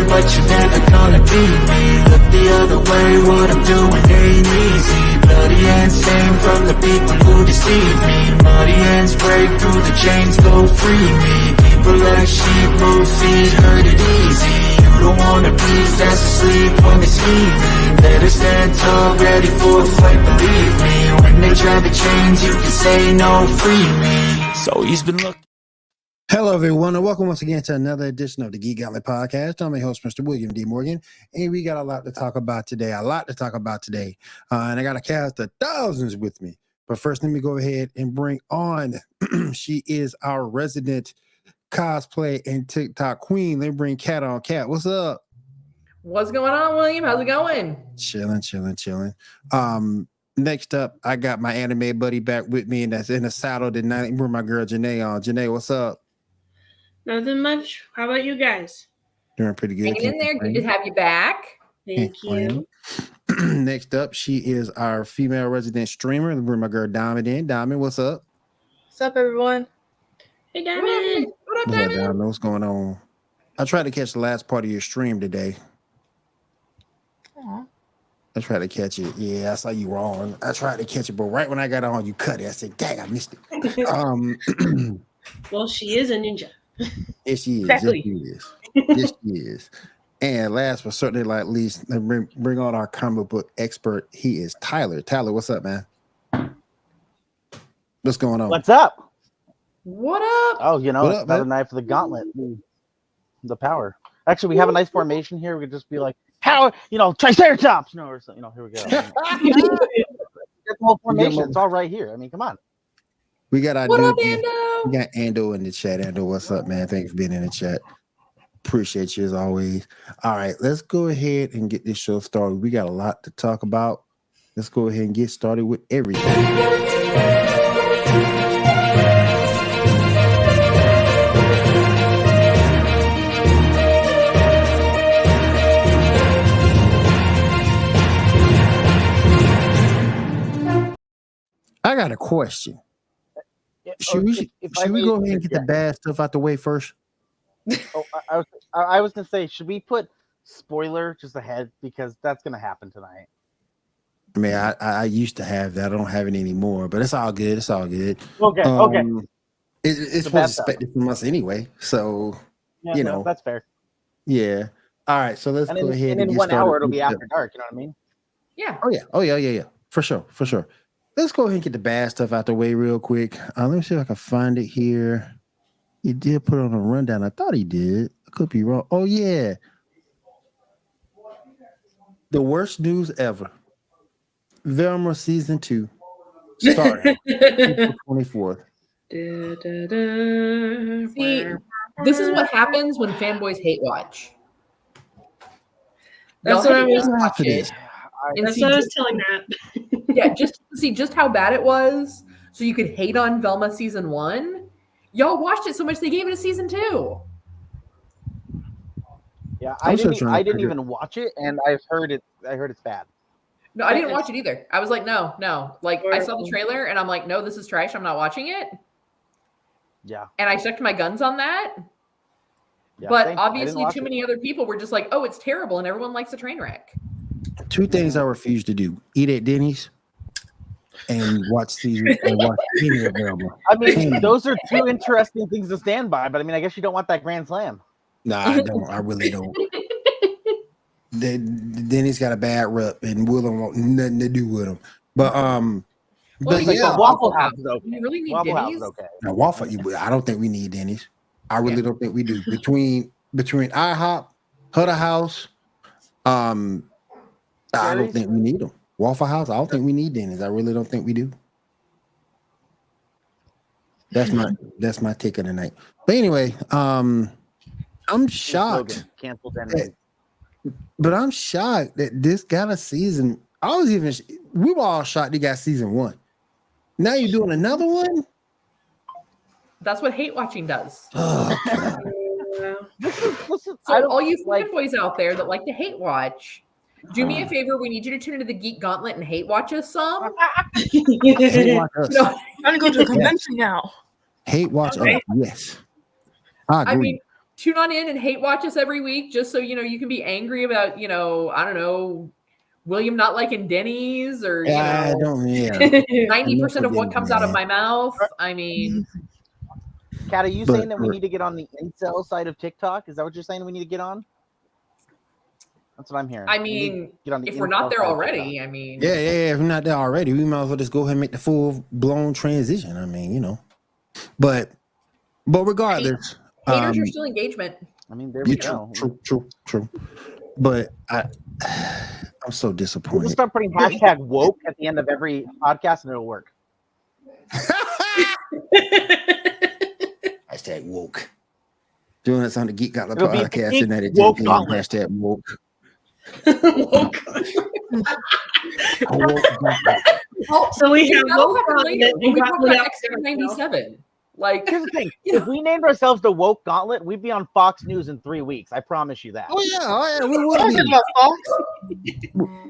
you, but you're never gonna be me. Look the other way, what I'm doing ain't easy. Bloody hands stained from the people who deceive me. Muddy hands break through the chains, go free me. People like sheep move feet, hurt it easy. You don't wanna be fast asleep when they scheming. Better stand tall, ready for a fight, believe me. When they try the chains, you can say no, free me. So he's been looking. Hello, everyone, and welcome once again to another edition of the Geek Gauntlet podcast. I'm your host, Mr. William D. Morgan, and we got a lot to talk about today. And I got a cast of thousands with me. But first, let me go ahead and bring on, she is our resident cosplay and TikTok queen. Let me bring Kat on. Kat, what's up? What's going on, William? How's it going? Chilling. Next up, I got my anime buddy back with me, and that's in the saddle tonight. Bring my girl Janae on. Janae, what's up? Nothing much. How about you guys? Doing pretty good. Hanging in there. Good to have you back. Thank you. Next up, she is our female resident streamer. Bring my girl Diamond in. Diamond, what's up? What's up, everyone? Hey, Diamond. What up, What's up, Diamond? Diamond? What's going on? I tried to catch the last part of your stream today. Aww. I tried to catch it. Yeah, I saw you wrong. I tried to catch it, but right when I got on, you cut it. I said, dang, I missed it. Well, she is a ninja. Yes, she is. Exactly. Yes, she is. And last but certainly not least, bring on our comic book expert. He is Tyler. Tyler, what's up, man? What's going on? What's up? What up? Oh, you know, What it's up, another man? night for the gauntlet. The power. Actually, we have a nice formation here. We could just be like, power, Triceratops, or something. Here we go. The whole formation. It's all right here. I mean, come on. We got our What up, dude. Ando? We got Ando in the chat. Ando, what's up, man? Thanks for being in the chat. Appreciate you as always. All right, let's go ahead and get this show started. We got a lot to talk about. Let's go ahead and get started with everything. I got a question. Should we go ahead and get the bad stuff out the way first? Oh, I was gonna say, should we put spoiler just ahead because that's gonna happen tonight? I mean, I used to have that. I don't have it anymore, but it's all good. Okay. It's The bad what's stuff. expected from us anyway. So, Yeah, you no, know. that's fair. yeah. All right. So let's And go ahead in and get 1 started hour, it'll with be the- after dark. You know what I mean? Yeah. Oh yeah. For sure. Let's go ahead and get the bad stuff out the way real quick. Let me see if I can find it here. He did put it on a rundown. I thought he did. I could be wrong. Oh yeah. The worst news ever. Velma season 2 starting April 24th. See, this is what happens when fanboys hate watch. That's Y'all what I hate was- watch it, and That's see what I was just- telling Matt. yeah, just to see just how bad it was, so you could hate on Velma season 1. Y'all watched it so much they gave it a season 2. Yeah, I'm I still didn't. trying to I didn't figure- even watch it, and I've heard it. I heard it's bad. No, I didn't watch it either. I was like, no. Like, I saw the Horrible. trailer and I'm like, no, this is trash. I'm not watching it. Yeah. And I stuck to my guns on that. Yeah, But same. I didn't obviously, watch too it. many other people were just like, oh, it's terrible. And everyone likes a train wreck. Two things I refuse to do: eat at Denny's and watch any of Velma. I mean, those are two interesting things to stand by. But I mean, I guess you don't want that grand slam. Nah, I don't. I really don't. Denny's got a bad rep, and Willem want nothing to do with them. But Well, but you yeah, got Waffle House is okay. You really need Waffle House Denny's? is okay. now Waffle. I don't think we need Denny's. I really don't think we do. Between IHOP, Huddle House, I don't think we need them. Waffle House. I don't think we need Denny's. I really don't think we do. That's my take of the night. But anyway, I'm shocked. Slogan, cancel Denny's. But I'm shocked that this got a season. We were all shocked they got season 1. Now you're doing another one? That's what hate watching does. Listen, So all you fanboys out there that like to hate watch, do me a favor. We need you to tune into the Geek Gauntlet and hate watch us some. Hate watch us. No, I'm gonna go to a convention now. Hate watch Okay. us. Yes. I agree. I mean, tune on in and hate watch us every week, just so you can be angry about I don't know, William not liking Denny's or I don't. Yeah. 90% of what comes out of my mouth. I mean, Kat, are you But- saying that we need to get on the incel side of TikTok? Is that what you're saying we need to get on? That's what I'm hearing. I We need mean, to get on the if we're not incel there side of already, TikTok. I mean, Yeah. If we're not there already, we might as well just go ahead and make the full blown transition. I mean, but regardless, haters are still engagement. I mean, there we go. True. But I'm so We'll disappointed. just start putting hashtag woke at the end of every podcast and it'll work. Hashtag woke. Doing this on the Geek Gauntlet It'll be podcast, Geek and that it Woke just Gauntlet. hashtag woke. So we have That'll woke happen later gauntlet when and we talk gauntlet about after X97. Like, Here's the thing: if we named ourselves the Woke Gauntlet, we'd be on Fox News in 3 weeks. I promise you that. Oh yeah, we will be.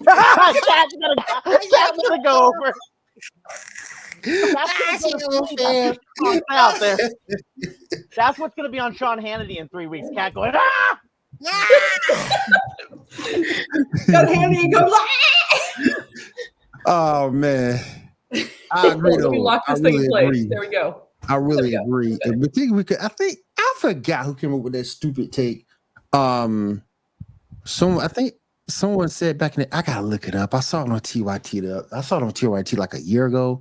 Cat's gonna go over. Out there. That's what's gonna be on Sean Hannity in 3 weeks. Cat going, ah! got Handy and goes, Oh man, I agree. let me Though. lock I this thing really in place. agree. There we go. I really There we go. agree. Okay. But think we could. I forgot who came up with that stupid take. I think someone said back in the. I gotta look it up. I saw it on TYT. I saw it on TYT like a year ago.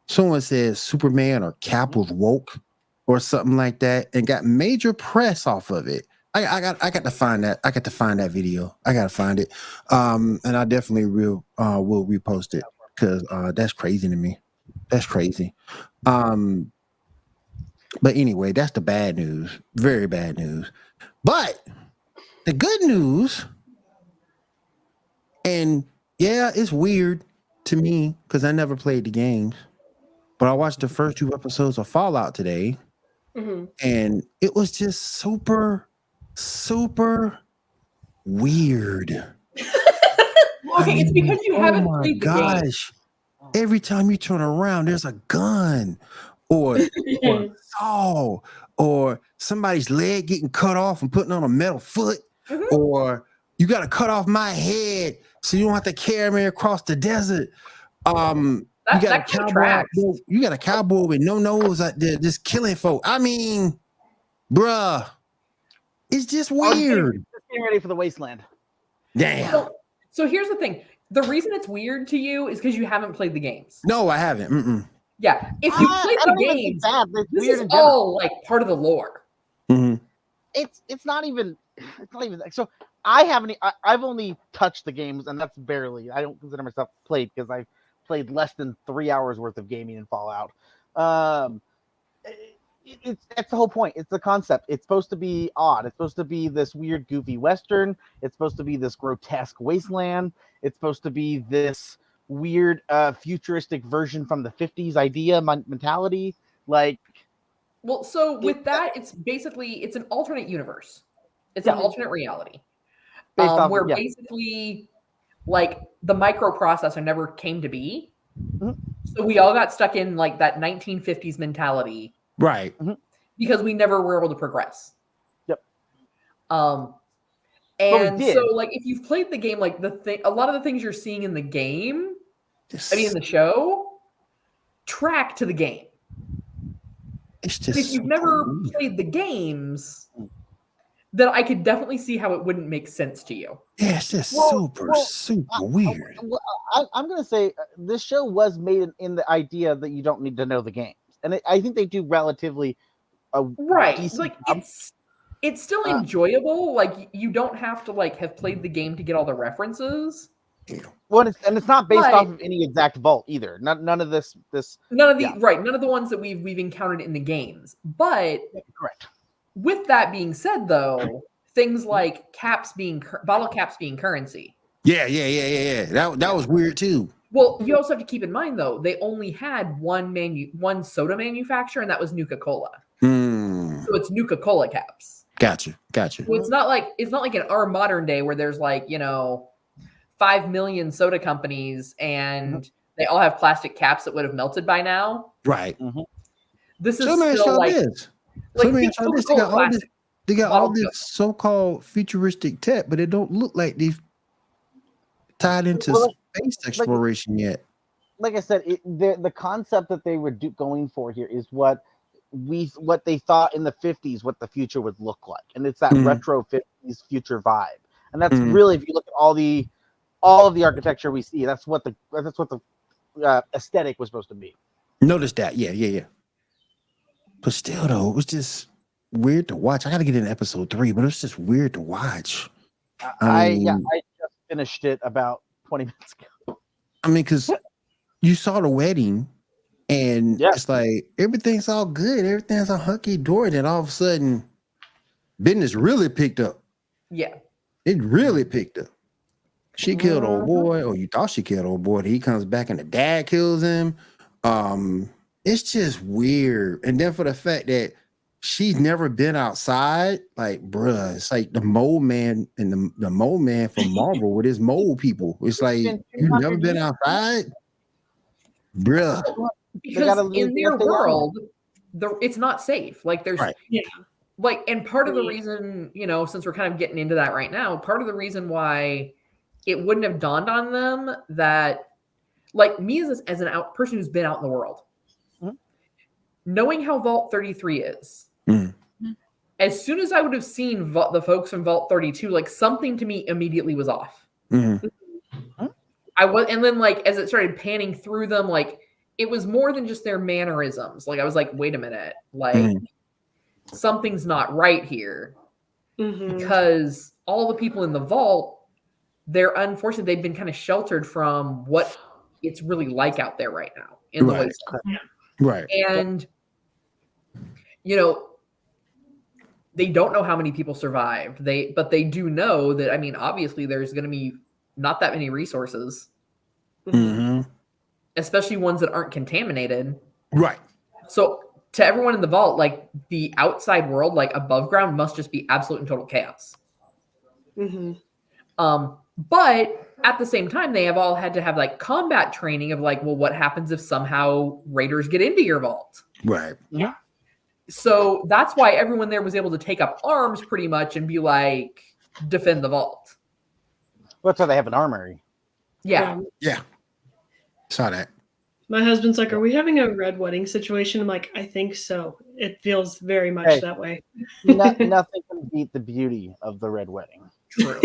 Someone said Superman or Cap was woke or something like that, and got major press off of it. I got to find that. I got to find that video. I got to find it. And I definitely will repost it because that's crazy to me. That's crazy. But anyway, that's the bad news. Very bad news. But the good news, and yeah, it's weird to me because I never played the games, but I watched the first 2 episodes of Fallout today, and it was just super weird. Okay, it's because you haven't Oh my played the game. gosh. Every time you turn around, there's a gun or a saw or somebody's leg getting cut off and putting on a metal foot, or you got to cut off my head so you don't have to carry me across the desert. You got a That cowboy. tracks. You got a cowboy with no nose out there just killing folk. I mean, bruh, it's just weird. Just getting ready for the wasteland. Damn. So here's the thing. The reason it's weird to you is because you haven't played the games. No, I haven't. Mm-mm. Yeah. If you played I the don't even think games, that. It's this weird is in general. all like part of the lore. Mhm. It's not even so. I've only touched the games, and that's barely. I don't consider myself played because I've played less than 3 hours worth of gaming in Fallout. That's the whole point. It's the concept. It's supposed to be odd. It's supposed to be this weird, goofy Western. It's supposed to be this grotesque wasteland. It's supposed to be this weird, futuristic version from the 50s idea mentality. Like, Well, so with that, it's an alternate universe. It's an alternate reality. Based off- where yeah. basically like the microprocessor never came to be. Mhm. So we all got stuck in like that 1950s mentality Right. because we never were able to progress. Yep. And we did. so like if you've played the game, like a lot of the things you're seeing in the game, in the show, track to the game. It's But just if you've super never weird. played the games, then I could definitely see how it wouldn't make sense to you. Yeah, it's just super weird. I'm gonna say this show was made in the idea that you don't need to know the games, and I think they do relatively Right. decent Like job. it's still enjoyable. Like you don't have to like have played the game to get all the references. Well, it's not based But- off of any exact vault either. None of this. None of the Yeah. none of the ones that we've encountered in the games. But Correct. with that being said, though, things like bottle caps being currency. Yeah. That was weird too. Well, you also have to keep in mind though, they only had one soda manufacturer, and that was Nuka-Cola. So it's Nuka-Cola caps. Gotcha. So it's not like in our modern day where there's like 5 million soda companies and they all have plastic caps that would have melted by now. Right. This is Some man still sure like is. like Some man think sure is. They Coca-Cola got all this. plastic. They got all this so-called futuristic tech, but it don't look like they've tied into space exploration yet. Like I said, the concept that they were going for here is what they thought in the 50s what the future would look like, and it's that retro 50s future vibe. And that's really, if you look at all of the architecture we see, that's what the aesthetic was supposed to be. Notice that, yeah. But still, though, it was just weird to watch. I got to get into episode 3, but it was just weird to watch. I just finished it about 20 minutes ago. I mean, because you saw the wedding, and it's like everything's all good, everything's all hunky dory. Then all of a sudden, business really picked up. Yeah, it really picked up. She killed old boy, or you thought she killed old boy. He comes back, and the dad kills him. It's just weird. And then for the fact that she's never been outside, like, bruh, it's like the mole man and the mole man from Marvel with his mole people. It's like, you've never been outside? Bruh. Because in their world, it's not safe. Like, there's, like, and part of the reason, since we're kind of getting into that right now, part of the reason why it wouldn't have dawned on them that, like, me as an person who's been out in the world, knowing how Vault 33 is, as soon as I would have seen the folks from Vault 32, like, something to me immediately was off. I was, and then, like, as it started panning through them, like, it was more than just their mannerisms. Like, I was like, wait a minute, like, something's not right here, because all the people in the vault, they're unfortunately, they've been kind of sheltered from what it's really like out there right now in the wasteland. Right. And, they don't know how many people survived. But they do know that, I mean, obviously there's going to be not that many resources, especially ones that aren't contaminated. Right. So to everyone in the vault, like, the outside world, like above ground, must just be absolute and total chaos. But at the same time, they have all had to have, like, combat training of, like, well, what happens if somehow raiders get into your vault? Right. Yeah. So that's why everyone there was able to take up arms pretty much and be like, defend the vault. Well, that's why they have an armory. Yeah. Yeah. Saw that. My husband's like, are we having a red wedding situation? I'm like, I think so. It feels very much that way. Nothing can beat the beauty of the red wedding. True.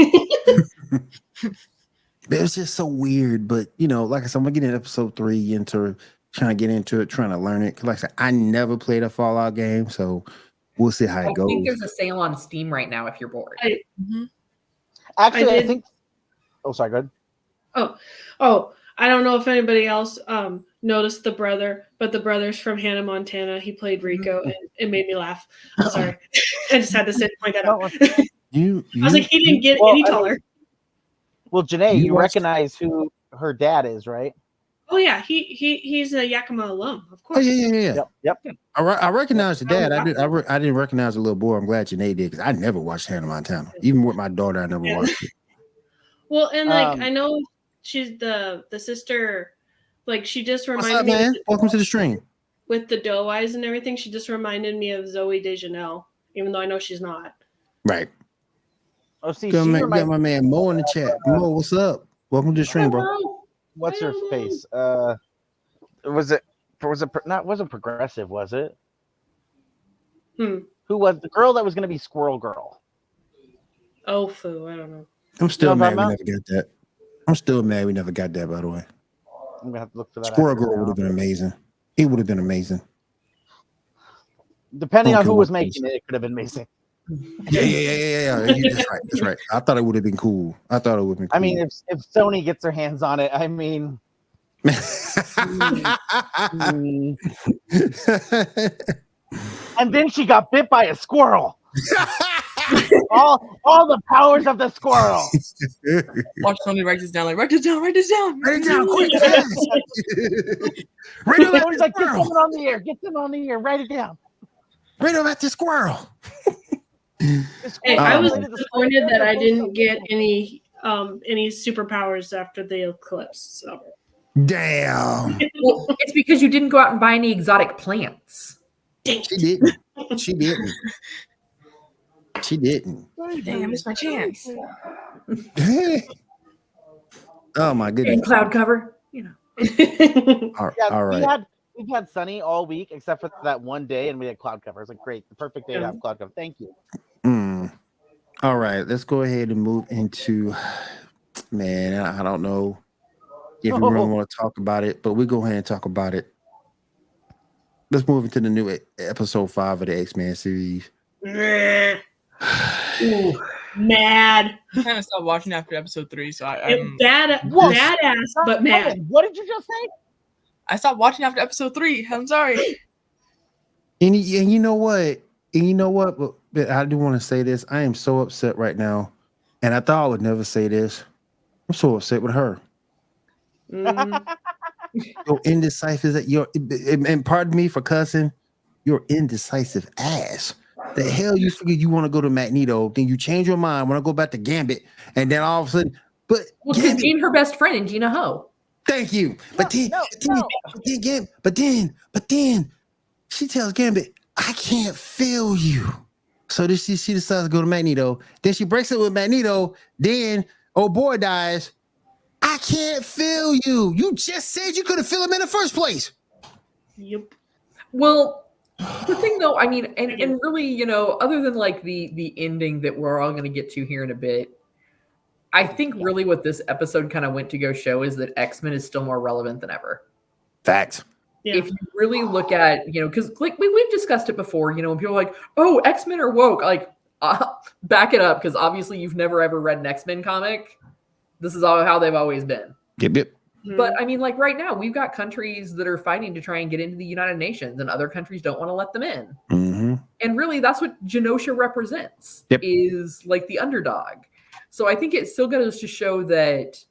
It was just so weird. But, like I said, I'm going to get in episode 3 into trying to get into it, trying to learn it. Because, like I said, I never played a Fallout game. So we'll see how it goes. I think there's a sale on Steam right now if you're bored. Actually, I think... Oh, sorry, go ahead. Oh, I don't know if anybody else noticed the brother, but the brother's from Hannah Montana. He played Rico, and it made me laugh. I'm sorry. I just had to point that out. I was like, he didn't get any taller. Well, Janae, you recognize who her dad is, right? Oh yeah, he's a Yakima alum, of course. Oh yeah. Yep. I recognize the dad. I didn't recognize the little boy. I'm glad Janae did, because I never watched Hannah Montana. Even with my daughter, I never watched it. Well, and like I know she's the sister. Like, she just reminded me. Man? Welcome to the stream. With the doe eyes and everything, she just reminded me of Zoe Deschanel, even though I know she's not. Right. Oh, see, got my man Mo in the chat. Mo, what's up? Welcome to the stream, bro. What's her face? Wasn't Progressive, was it? Who was the girl that was going to be Squirrel Girl? Oh, foo, I don't know. I'm still mad we never got that. I'm still mad we never got that, by the way. I'm going to have to look for that. Squirrel Girl would have been amazing. It would have been amazing. Depending on who was making it, it could have been amazing. Yeah. That's right. I thought it would have been cool. I mean, if Sony gets their hands on it, I mean. And then she got bit by a squirrel. all the powers of the squirrel. Watch Sony write this down. Like, write this down, quick. Right over, he's like, get someone on the air, write it down. Right over at the squirrel. Hey, I was disappointed that I didn't get any superpowers after the eclipse. So. Damn. Well, it's because you didn't go out and buy any exotic plants. She didn't. She didn't. Dang, I missed my chance. Oh my goodness. In cloud cover, you know. All right. We've had sunny all week except for that one day, and we had cloud cover. It's like great, the perfect day to have cloud cover. Thank you. All right, let's go ahead and move into. Man, I don't know if we really want to talk about it, but we go ahead and talk about it. Let's move into the new episode 5 of the X-Men series. Ooh, mad. I kind of stopped watching after episode 3, so I'm badass, but mad. What did you just say? I stopped watching after episode 3. I'm sorry. And you know what? But I do want to say this. I am so upset right now, and I thought I would never say this. I'm so upset with her. You're indecisive. And pardon me for cussing. You're indecisive ass. The hell you figure you want to go to Magneto, then you change your mind, want to go back to Gambit, and then all of a sudden, but Jean, her best friend, and Gina Ho. Thank you. But then she tells Gambit, I can't feel you. So then she decides to go to Magneto. Then she breaks it with Magneto. Then old boy dies. I can't feel you. You just said you couldn't feel him in the first place. Yep. Well, the thing though, I mean, and really, you know, other than like the ending that we're all going to get to here in a bit, I think really what this episode kind of went to go show is that X-Men is still more relevant than ever. Facts. Yeah. If you really look at, you know, because like we've discussed it before, you know, when people are like, oh, X-Men are woke, like back it up, because obviously you've never ever read an X-Men comic. This is all how they've always been. Yep. But I mean, like right now, we've got countries that are fighting to try and get into the United Nations, and other countries don't want to let them in. Mm-hmm. And really, that's what Genosha represents, is like the underdog. So I think it still goes to show that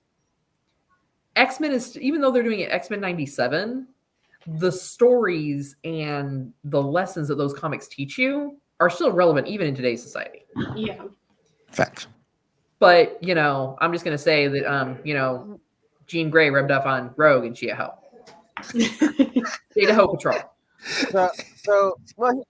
X-Men is, even though they're doing it X-Men 97, the stories and the lessons that those comics teach you are still relevant even in today's society. Yeah. Facts. But, you know, I'm just going to say that, you know, Jean Grey rubbed off on Rogue and Chia Ho. Data Ho Patrol. Well,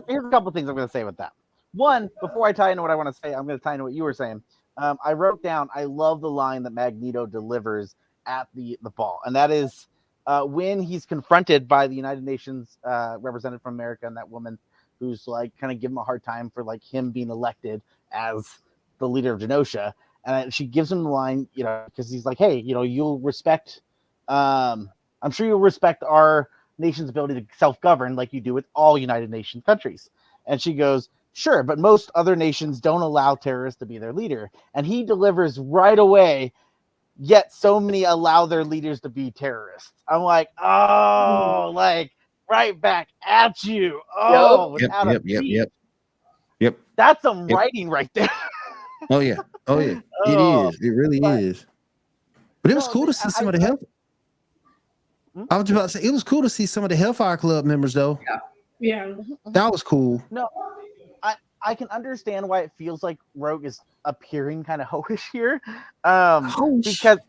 here's a couple things I'm going to say with that. One, before I tie into what I want to say, I'm going to tie into what you were saying. I wrote down, I love the line that Magneto delivers at the ball. And that is when he's confronted by the United Nations representative from America and that woman who's like kind of give him a hard time for like him being elected as the leader of Genosha. And she gives him the line, you know, because he's like, hey, you know, you'll respect, I'm sure you'll respect our nation's ability to self-govern like you do with all United Nations countries. And she goes, sure, but most other nations don't allow terrorists to be their leader. And he delivers right away, yet so many allow their leaders to be terrorists. I'm like, oh, like right back at you. Oh, Yep. That's some writing right there. Oh yeah. It is. It really is. But it was cool to see some of the help. I was about to say it was cool to see some of the Hellfire Club members though. Yeah. That was cool. No, I can understand why it feels like Rogue is appearing kind of hoish here. Because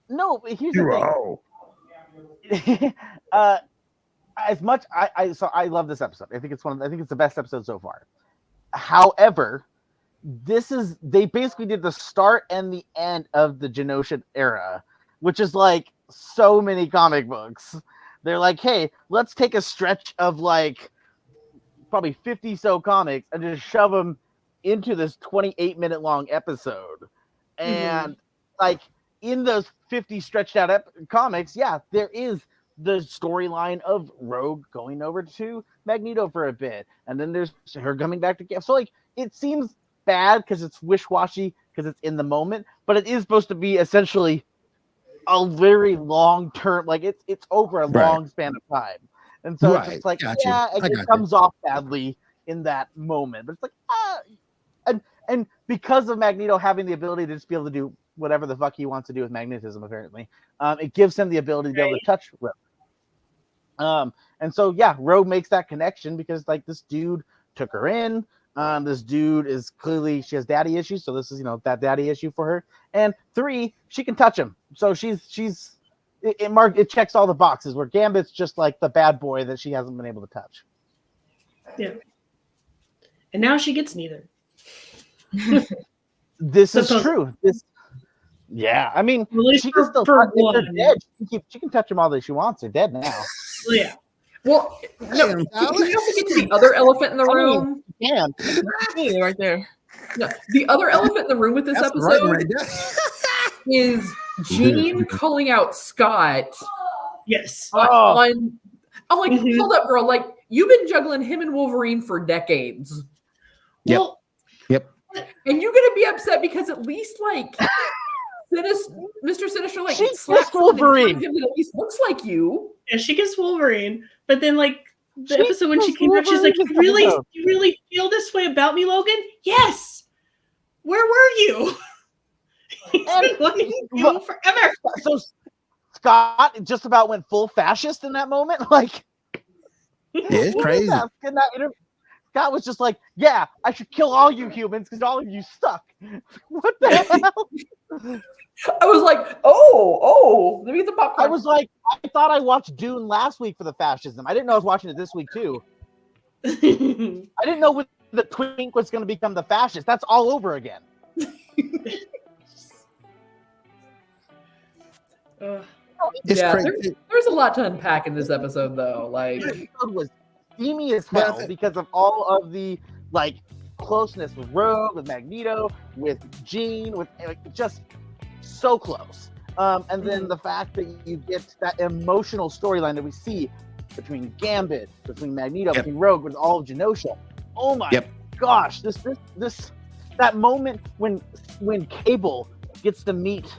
no, here's the thing. As much I love this episode. I think it's the best episode so far. However, they basically did the start and the end of the Genosha era, which is like so many comic books. They're like, hey, let's take a stretch of like probably 50 so comics and just shove them into this 28-minute long episode. And like in those 50 stretched out comics, there is the storyline of Rogue going over to Magneto for a bit, and then there's her coming back to Gambit. So like it seems bad because it's wish-washy because it's in the moment, but it is supposed to be essentially a very long term, like it's over a long span of time. And so it's just like, it comes off badly in that moment. But it's like, and because of Magneto having the ability to just be able to do whatever the fuck he wants to do with magnetism, apparently, it gives him the ability to be able to touch Rogue. And so, Rogue makes that connection because, like, this dude took her in. This dude is clearly, she has daddy issues. So this is, that daddy issue for her. And 3, she can touch him. So it checks all the boxes where Gambit's just like the bad boy that she hasn't been able to touch. Yeah. and now she gets neither. This is true. Yeah, I mean, she can still touch them. They're dead. She can touch them all that she wants. They're dead now. Yeah. Well, no, can we also get to the other elephant in the room? Yeah, right there. No, the other elephant in the room with this episode is Jean calling out Scott. Yes. I'm like, hold up, girl. Like, you've been juggling him and Wolverine for decades. Yep. And you're gonna be upset because at least like Mr. Sinister like slaps Wolverine. him that at least looks like you. Yeah, she gets Wolverine, but then like the episode when she came back, she's like, "You really feel this way about me, Logan?" Yes. Where were you? He's been wanting you forever. So Scott just about went full fascist in that moment. Like, it's crazy. Scott was just like, "Yeah, I should kill all you humans because all of you suck." What the hell? I was like, oh, let me get the popcorn. I was like, I thought I watched Dune last week for the fascism. I didn't know I was watching it this week too. I didn't know when the twink was going to become the fascist. That's all over again. It's crazy. There's a lot to unpack in this episode, though. Like, this episode was steamy as hell because of all of the like closeness with Rogue, with Magneto, with Jean, with just so close. And then the fact that you get that emotional storyline that we see between Gambit, between Magneto, between Rogue, with all of Genosha. Oh my gosh, this that moment when Cable gets to meet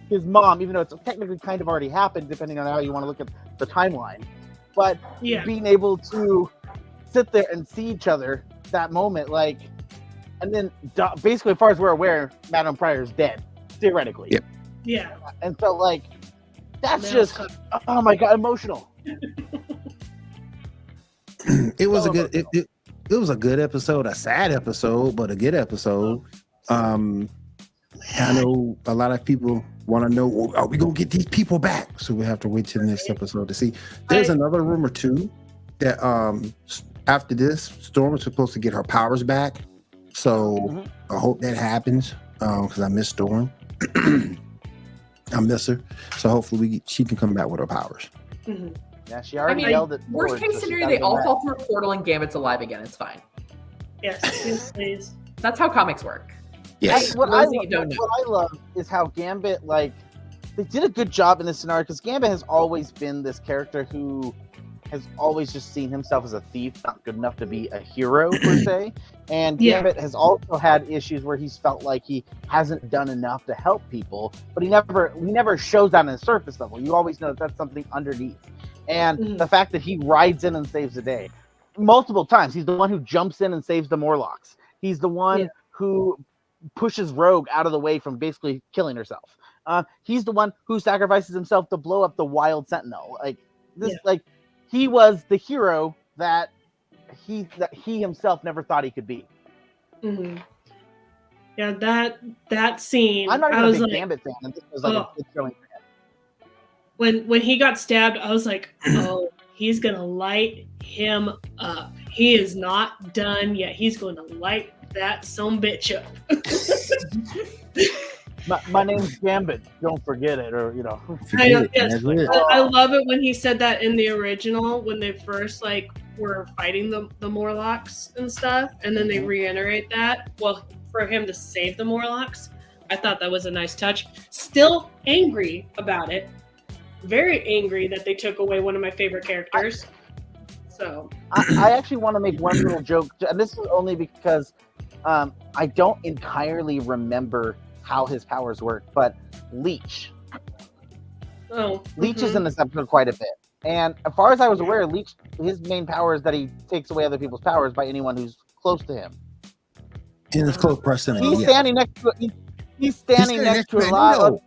his mom, even though it's technically kind of already happened, depending on how you want to look at the timeline. But being able to sit there and see each other, that moment, like, and then basically, as far as we're aware, Madame Pryor's dead, theoretically. Yeah. And so, like, that's just, oh my God, emotional. It was a good, it was a good episode, a sad episode, but a good episode. I know a lot of people want to know, are we going to get these people back? So we have to wait till the next episode to see. There's another rumor too that after this, Storm is supposed to get her powers back. So I hope that happens because I miss Storm. I miss her. So hopefully she can come back with her powers. Yeah, she already yelled at worst case scenario, they all fall through a portal and Gambit's alive again. It's fine. Yes, please. That's how comics work. Yes. What I love is how Gambit, like, they did a good job in this scenario because Gambit has always been this character who has always just seen himself as a thief, not good enough to be a hero per se. And Gambit has also had issues where he's felt like he hasn't done enough to help people, but he never shows that on the surface level. You always know that's something underneath. And the fact that he rides in and saves the day multiple times. He's the one who jumps in and saves the Morlocks. He's the one who pushes Rogue out of the way from basically killing herself. He's the one who sacrifices himself to blow up the Wild Sentinel. Like this, like he was the hero that he himself never thought he could be. Yeah, that scene. I'm not even a big Gambit fan, and this was like a good showing for him. When he got stabbed, I was like, oh, he's gonna light him up. He is not done yet. He's going to light that sumbitch up. My name's Gambit. Don't forget it, or I love it when he said that in the original when they first were fighting the Morlocks and stuff, and then they reiterate that. Well, for him to save the Morlocks, I thought that was a nice touch. Still angry about it. Very angry that they took away one of my favorite characters. So I actually want to make one little joke, and this is only because I don't entirely remember how his powers work, but Leech. Leech is in this episode quite a bit. And as far as I was aware, Leech, his main power is that he takes away other people's powers by anyone who's close to him. In his close proximity. He's standing next to he's standing next to a lot of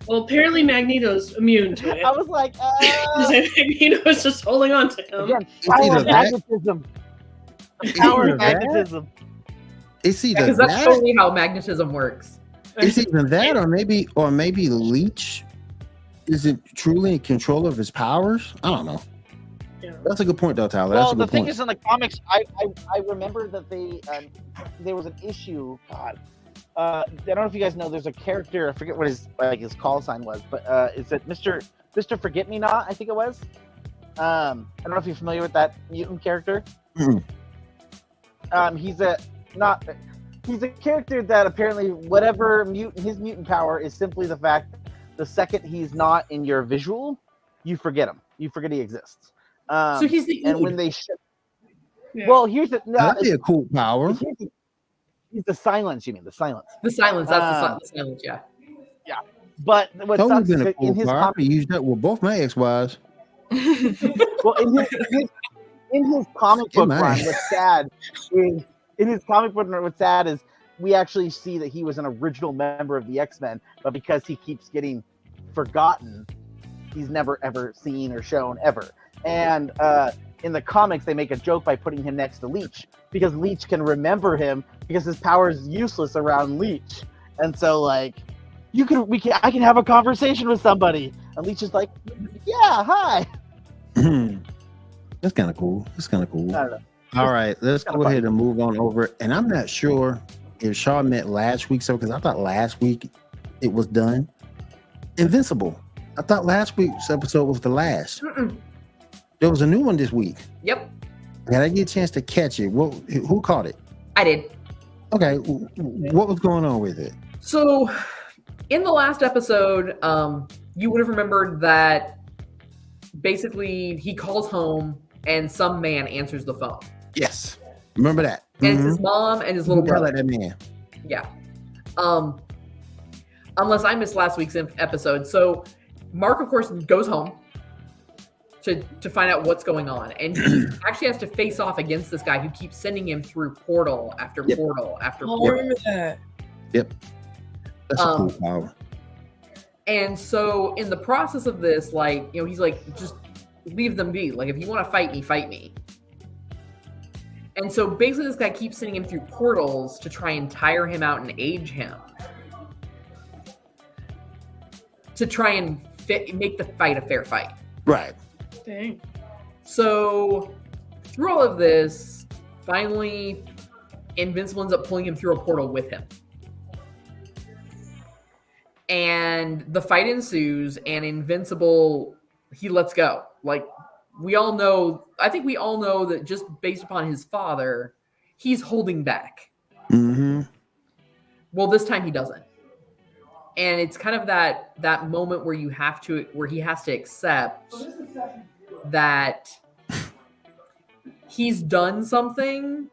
well, apparently Magneto's immune to it. I was like, Magneto's just holding on to him. Again, power of magnetism. Power of magnetism. It's either because that's totally how magnetism works. It's either that, or maybe Leech isn't truly in control of his powers. I don't know. That's a good point, though, Tyler. Well, That's a the good thing point. is, in the comics, I remember that there was an issue. God, I don't know if you guys know. There's a character. I forget what his call sign was, but is it Mr. Forget Me Not? I think it was. I don't know if you're familiar with that mutant character. Mm-hmm. He's a character that apparently whatever his mutant power is simply the fact that the second he's not in your visual, you forget him. You forget he exists. So he's the and when they well, here's the That'd be a cool power. He's the silence. You mean the silence? The silence. That's the silence. Yeah. Yeah. But what That would have sucks been is a cool in his power. I used that with both my ex-wives. well, in his comic book run, what's sad is we actually see that he was an original member of the X-Men, but because he keeps getting forgotten, he's never ever seen or shown ever. And in the comics, they make a joke by putting him next to Leech because Leech can remember him because his power is useless around Leech. And so, like, I can have a conversation with somebody, and Leech is like, "Yeah, hi." That's kind of cool. That's kind of cool. I don't know. All right, let's go ahead and move on over. And I'm not sure if Shaw meant last week's episode, because I thought last week it was done. Invincible. I thought last week's episode was the last. There was a new one this week. Yep. Did I get a chance to catch it? Who caught it? I did. Okay. What was going on with it? So, in the last episode, you would have remembered that basically he calls home and some man answers the phone. Yes. Remember that. And it's his mom and his little brother. That man. Yeah. Unless I missed last week's episode. So, Mark, of course, goes home to find out what's going on. And he actually has to face off against this guy who keeps sending him through portal after portal after portal. I remember that. Yep. That's a cool power. And so in the process of this, like, you know, he's like, just leave them be. Like, if you want to fight me, fight me. And so basically this guy keeps sending him through portals to try and tire him out and age him. To try and make the fight a fair fight. Right. Dang. So through all of this, finally, Invincible ends up pulling him through a portal with him. And the fight ensues, and Invincible, he lets go. Like, we all know, I think we all know that just based upon his father, he's holding back. Mm-hmm. Well, this time he doesn't. And it's kind of that moment where he has to accept that he's done something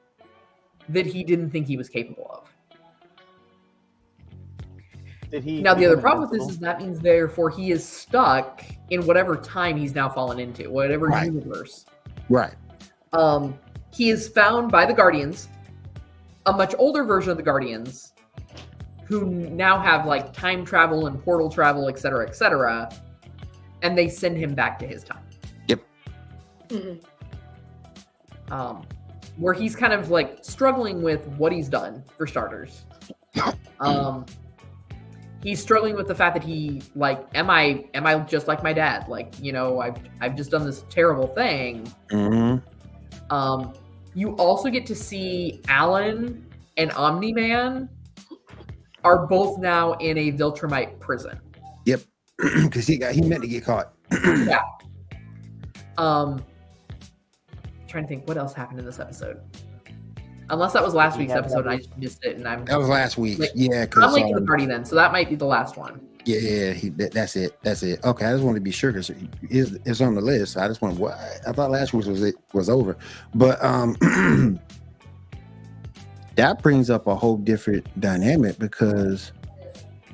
that he didn't think he was capable of. Now, the other problem with this is that means, therefore, he is stuck in whatever time he's now fallen into, whatever universe. Right. He is found by the Guardians, a much older version of the Guardians, who now have, like, time travel and portal travel, et cetera, and they send him back to his time. Yep. Mm-hmm. Where he's kind of, like, struggling with what he's done, for starters. He's struggling with the fact that he, like, am I just like my dad? Like, you know, I've just done this terrible thing. Mm-hmm. You also get to see Alan and Omni-Man are both now in a Viltrumite prison. Yep. Because he meant to get caught. Yeah. Trying to think what else happened in this episode. Unless that was last week's episode and I just missed it, and that was last week. Like, Yeah, I'm late to the party then, so that might be the last one. Yeah, that's it. Okay, I just want to be sure because it's on the list. I just want. What I thought last week was over, but that brings up a whole different dynamic because,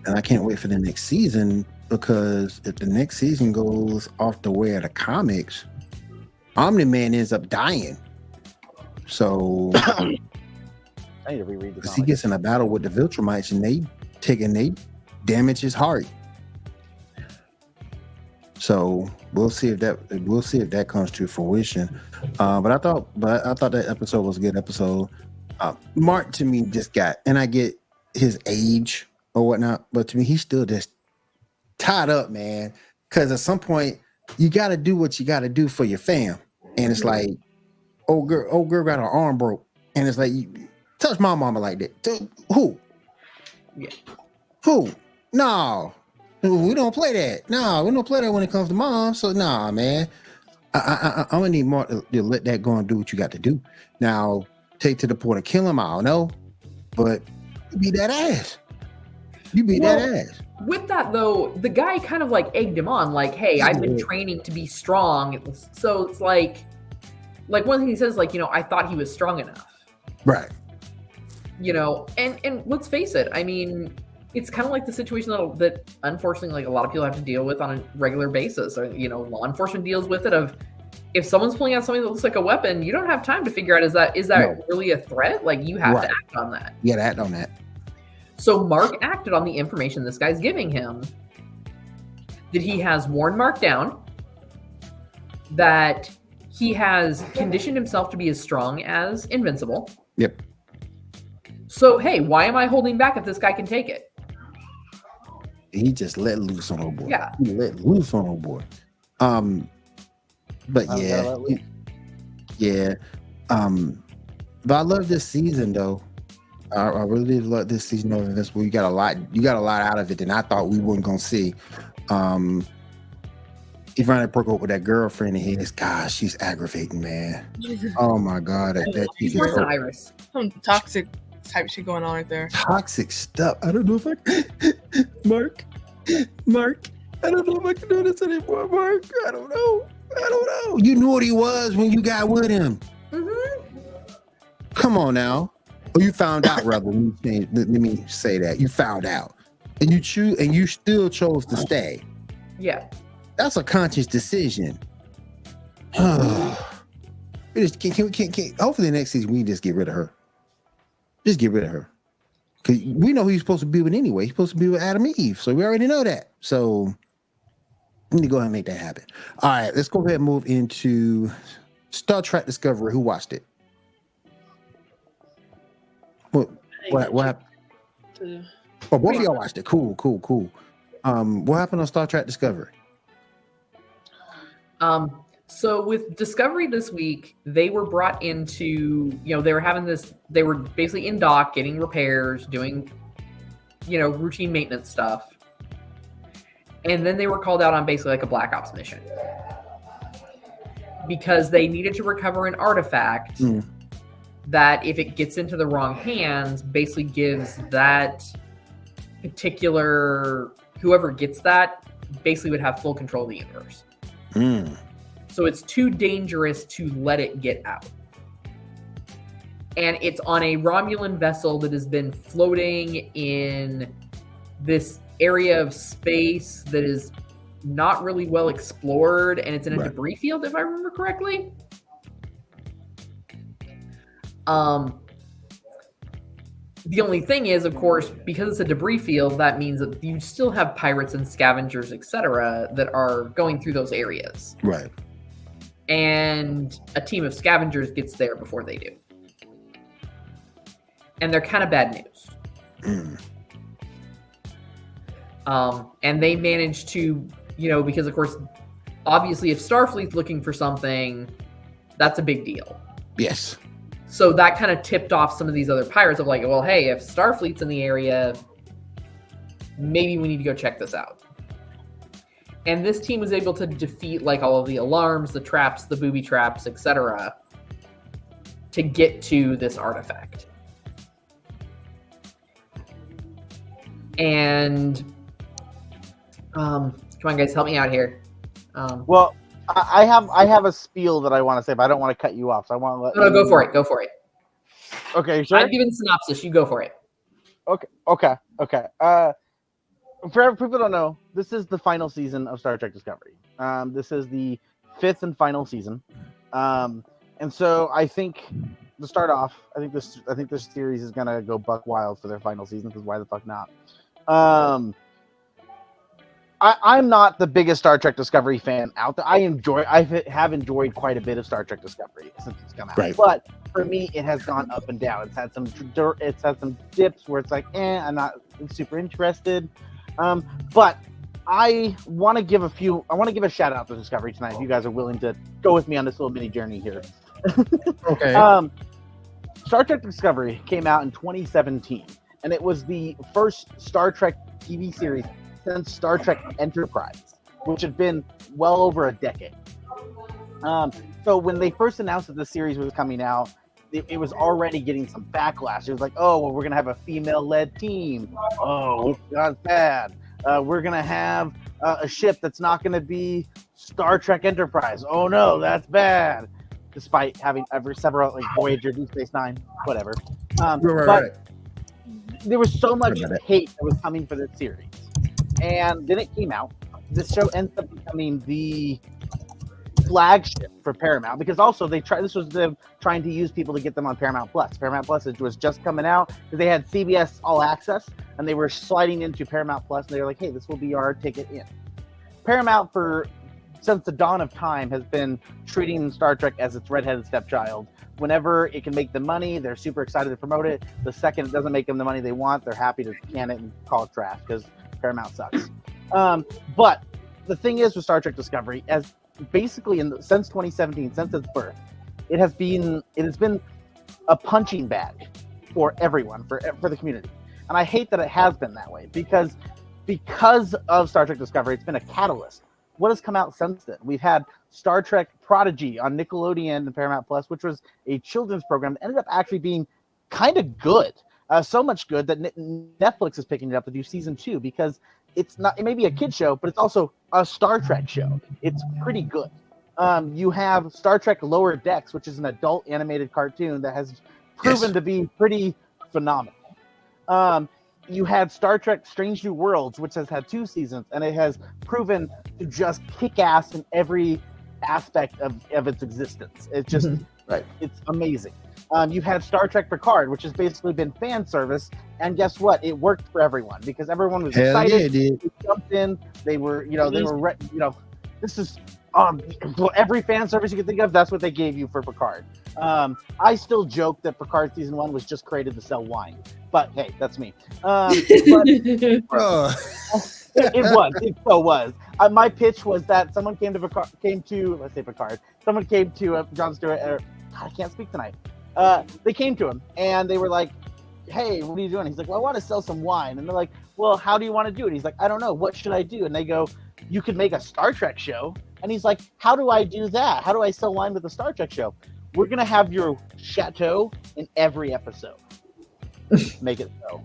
and I can't wait for the next season because if the next season goes off the way of the comics, Omni-Man ends up dying. So I need to reread this. He gets in a battle with the Viltrumites and they damage his heart. So we'll see if that comes to fruition. But I thought that episode was a good episode. Mark to me just got, and I get his age or whatnot, but to me he's still just tied up, man. Because at some point you got to do what you got to do for your fam. and it's like, old girl got her arm broke, and it's like, you touch my mama like that. Who? Yeah. Who? No, we don't play that. No, we don't play that when it comes to mom. So nah, man. I'm gonna need more to let that go and do what you got to do. Now, take to the point of kill him. I don't know, but you beat that ass. You beat that ass. With that though, the guy kind of like egged him on, like, "Hey, I've been training to be strong." So it's like one thing he says, like, I thought he was strong enough, right? And let's face it. I mean, it's kind of like the situation that unfortunately, like a lot of people have to deal with on a regular basis, or law enforcement deals with it. Of if someone's pulling out something that looks like a weapon, you don't have time to figure out is that really a threat? Like you have to act on that. You gotta act on that. So Mark acted on the information this guy's giving him, that he has worn Mark down, that he has conditioned himself to be as strong as Invincible. Yep. So hey, why am I holding back if this guy can take it? He just let loose on old boy. Yeah. He let loose on old boy. But yeah. But I love this season though. I really love this season of Invincible. You got a lot out of it than I thought we weren't gonna see. He finally broke up with that girlfriend of his. Gosh, she's aggravating, man. Oh my god, She's worse than Iris. Some toxic type shit going on right there. Toxic stuff. I don't know if I Mark. I don't know if I can do this anymore, Mark. I don't know. You knew what he was when you got with him. Mm-hmm. Come on now. Oh, you found out, rather. Let me say that. You found out. And you still chose to stay. Yeah. That's a conscious decision. Hopefully next season we can just get rid of her. Just get rid of her. Because we know who he's supposed to be with anyway. He's supposed to be with Adam and Eve. So we already know that. So we need to go ahead and make that happen. All right, let's go ahead and move into Star Trek Discovery. Who watched it? What happened? Oh, both of y'all watched it. Cool. What happened on Star Trek Discovery? So with Discovery this week, they were brought into, they were basically in dock, getting repairs, doing, routine maintenance stuff. And then they were called out on basically like a Black Ops mission because they needed to recover an artifact that if it gets into the wrong hands, basically gives that particular, whoever gets that basically would have full control of the universe. So it's too dangerous to let it get out. And it's on a Romulan vessel that has been floating in this area of space that is not really well explored, and it's in a debris field, if I remember correctly. The only thing is, of course, because it's a debris field, that means that you still have pirates and scavengers, etc., that are going through those areas. Right. And a team of scavengers gets there before they do. And they're kind of bad news. And they manage to, because of course, obviously if Starfleet's looking for something, that's a big deal. Yes. So that kind of tipped off some of these other pirates of like, well, hey, if Starfleet's in the area, maybe we need to go check this out. And this team was able to defeat like all of the alarms, the traps, the booby traps, etc., to get to this artifact. And come on, guys, help me out here. Well, I have a spiel that I want to say, but I don't want to cut you off. So I want to let. No, go for it. Okay, sure. I'm giving synopsis. You go for it. Okay. For people who don't know, this is the final season of Star Trek Discovery. This is the 5th and final season. And so I think to start off, I think this series is gonna go buck wild for their final season, because why the fuck not? I'm not the biggest Star Trek Discovery fan out there. I have enjoyed quite a bit of Star Trek Discovery since it's come out. Right. But for me, it has gone up and down. It's had some dips where it's like, I'm not super interested. But I want to give a shout out to Discovery tonight. If you guys are willing to go with me on this little mini journey here. Okay. Star Trek Discovery came out in 2017, and it was the first Star Trek TV series since Star Trek Enterprise, which had been well over a decade. So when they first announced that the series was coming out, it was already getting some backlash. It was like, oh, well, we're going to have a female-led team. Oh, that's bad. We're going to have a ship that's not going to be Star Trek Enterprise. Oh, no, that's bad. Despite having several, like Voyager, Deep Space Nine, whatever. But there was so much hate that was coming for this series. And then it came out. This show ends up becoming the flagship for Paramount, because also this was them trying to use people to get them on Paramount Plus. Paramount Plus was just coming out because they had CBS All Access, and they were sliding into Paramount Plus, and they were like, hey, this will be our ticket in. Paramount, since the dawn of time, has been treating Star Trek as its redheaded stepchild. Whenever it can make them money, they're super excited to promote it. The second it doesn't make them the money they want, they're happy to can it and call it trash because Paramount sucks. But the thing is with Star Trek Discovery, as basically since 2017, since its birth, it has been a punching bag for everyone, for the community. And I hate that it has been that way because of Star Trek Discovery, it's been a catalyst. What has come out since then? We've had Star Trek Prodigy on Nickelodeon and Paramount Plus, which was a children's program that ended up actually being kind of good. So much good that Netflix is picking it up to do season 2 because it may be a kid show, but it's also a Star Trek show. It's pretty good. You have Star Trek Lower Decks, which is an adult animated cartoon that has proven to be pretty phenomenal. You had Star Trek Strange New Worlds, which has had 2 seasons, and it has proven to just kick ass in every aspect of its existence. It's just, it's amazing. You had Star Trek Picard, which has basically been fan service, and guess what? It worked for everyone because everyone was excited. They jumped in. They were, this is every fan service you can think of. That's what they gave you for Picard. I still joke that Picard season 1 was just created to sell wine, but hey, that's me. It was. My pitch was that someone came to Jon Stewart. I can't speak tonight. They came to him and they were like, hey, what are you doing? He's like, well, I want to sell some wine. And they're like, well, how do you want to do it? He's like, I don't know. What should I do? And they go, you could make a Star Trek show. And he's like, how do I do that? How do I sell wine with a Star Trek show? We're going to have your chateau in every episode. Make it so.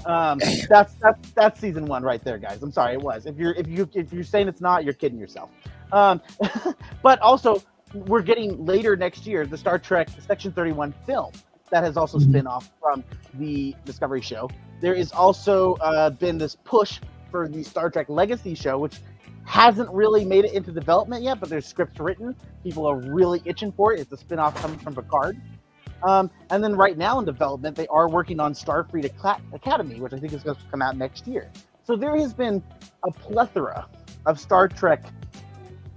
That's season 1 right there, guys. I'm sorry, it was. If you're saying it's not, you're kidding yourself. But also, we're getting later next year the Star Trek Section 31 film that has also spin off from the Discovery show. There is also been this push for the Star Trek Legacy show, which hasn't really made it into development yet, but there's scripts written. People are really itching for it. It's a spin-off coming from Picard. And then right now in development, they are working on Starfleet Academy, which I think is going to come out next year. So there has been a plethora of Star Trek.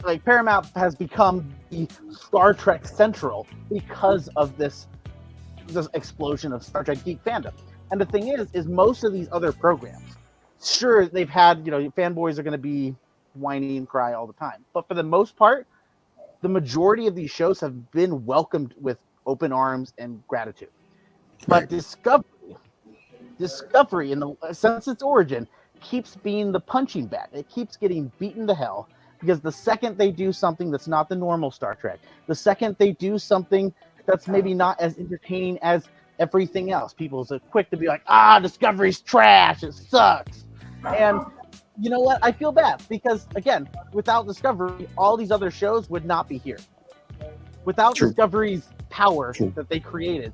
Like Paramount has become the Star Trek Central because of this explosion of Star Trek geek fandom. And the thing is most of these other programs, sure, they've had, fanboys are going to be whiny and cry all the time. But for the most part, the majority of these shows have been welcomed with open arms and gratitude. But Discovery, since its origin, keeps being the punching bag. It keeps getting beaten to hell. Because the second they do something that's not the normal Star Trek, the second they do something that's maybe not as entertaining as everything else, people are quick to be like, Discovery's trash, it sucks. And you know what? I feel bad because, again, without Discovery, all these other shows would not be here. Without Discovery's power that they created,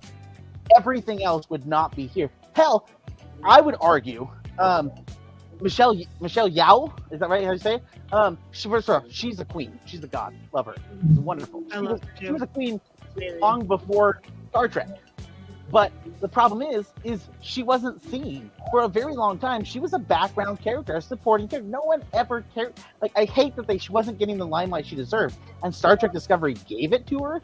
everything else would not be here. Hell, I would argue, Michelle Yeoh, is that right? How you say it? She's a queen. She's a god. Love her. She's wonderful. She was a queen long before Star Trek. But the problem is she wasn't seen for a very long time. She was a background character, a supporting character. No one ever cared. Like, I hate that she wasn't getting the limelight she deserved. And Star Trek Discovery gave it to her.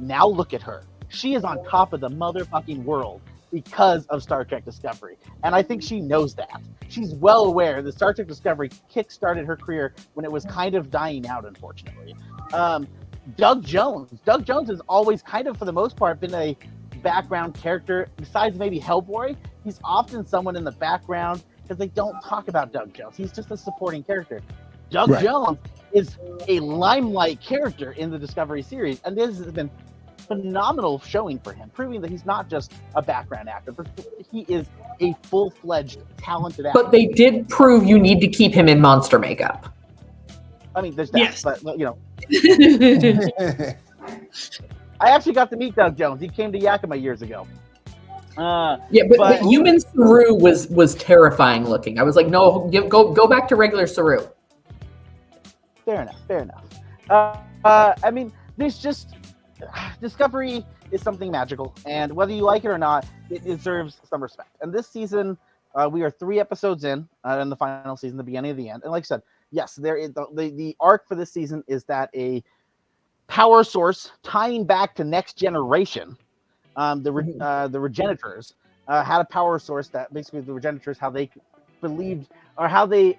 Now look at her. She is on top of the motherfucking world. because of Star Trek Discovery. And I think she knows that. She's well aware that Star Trek Discovery kickstarted her career when it was kind of dying out, unfortunately. Doug Jones has always kind of, for the most part, been a background character. Besides maybe Hellboy, he's often someone in the background because they don't talk about Doug Jones. He's just a supporting character. Doug Jones is a limelight character in the Discovery series, and this has been phenomenal showing for him, proving that he's not just a background actor, but he is a full-fledged talented actor. But they did prove you need to keep him in monster makeup. I mean, there's that, Yes. but you know. I actually got to meet Doug Jones. He came to Yakima years ago. But human Saru was terrifying looking. I was like, no, go back to regular Saru. Fair enough. I mean, there's just Discovery is something magical, and whether you like it or not, it deserves some respect. And this season, we are 3 episodes in the final season, the beginning of the end. And like I said, yes, there is the arc for this season is that a power source tying back to Next Generation, the Regenitors had a power source that basically the Regenitors, how they believed or how they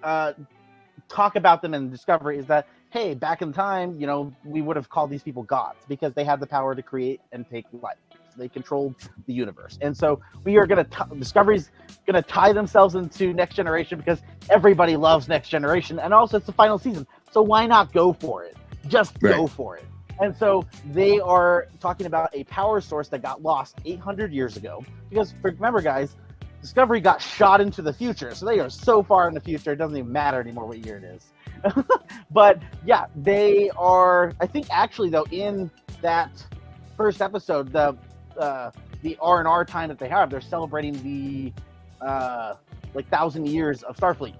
talk about them in Discovery is that, hey, back in time, you know, we would have called these people gods because they had the power to create and take life. They controlled the universe. And so we are going to, Discovery's going to tie themselves into Next Generation because everybody loves Next Generation. And also it's the final season. So why not go for it? Just go for it. And so they are talking about a power source that got lost 800 years ago. Because remember, guys, Discovery got shot into the future. So they are so far in the future, it doesn't even matter anymore what year it is. But yeah, they are, I think actually though, in that first episode, the R&R time that they have, they're celebrating the 1,000 years of Starfleet.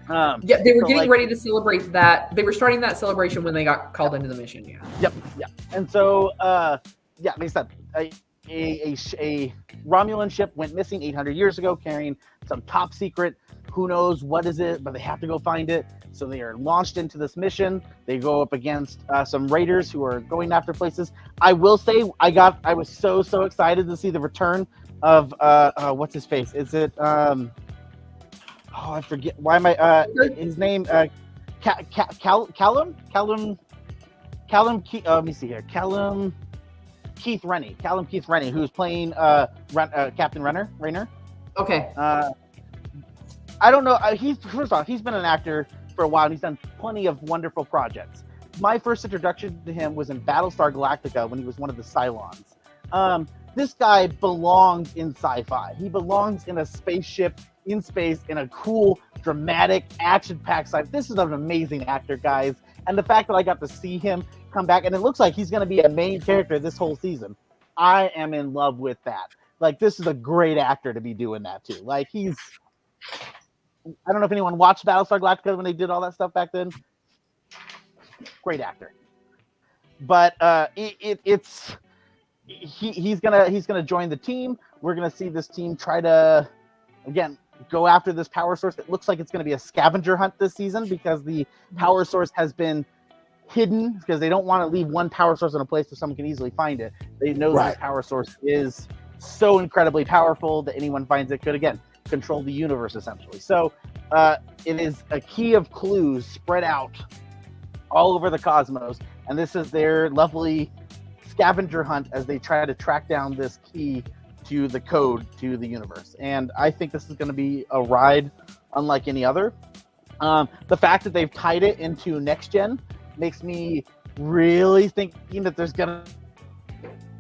They were getting ready to celebrate that. They were starting that celebration when they got called into the mission. Yep. And so, like I said, a Romulan ship went missing 800 years ago, carrying some top secret. Who knows what is it? But they have to go find it. So they are launched into this mission. They go up against some raiders who are going after places. I will say, I was so excited to see the return of what's his face? Is it I forget. Why am I? His name, Callum. Let me see here. Callum Keith Rennie, who's playing Captain Rayner. Okay. I don't know. He's been an actor for a while, and he's done plenty of wonderful projects. My first introduction to him was in Battlestar Galactica when he was one of the Cylons. This guy belongs in sci-fi. He belongs in a spaceship in space in a cool, dramatic, action-packed sci-fi. This is an amazing actor, guys. And the fact that I got to see him come back, and it looks like he's going to be a main character this whole season. I am in love with that. Like, this is a great actor to be doing that too. Like, I don't know if anyone watched Battlestar Galactica when they did all that stuff back then. Great actor. But he's gonna join the team. We're gonna see this team try to, again, go after this power source. It looks like it's gonna be a scavenger hunt this season because the power source has been hidden because they don't want to leave one power source in a place where someone can easily find it. They know that power source is so incredibly powerful that anyone finds it could, again, control the universe essentially. So it is a key of clues spread out all over the cosmos, and this is their lovely scavenger hunt as they try to track down this key to the code to the universe. And I think this is going to be a ride unlike any other. The fact that they've tied it into Next Gen makes me really thinking that there's going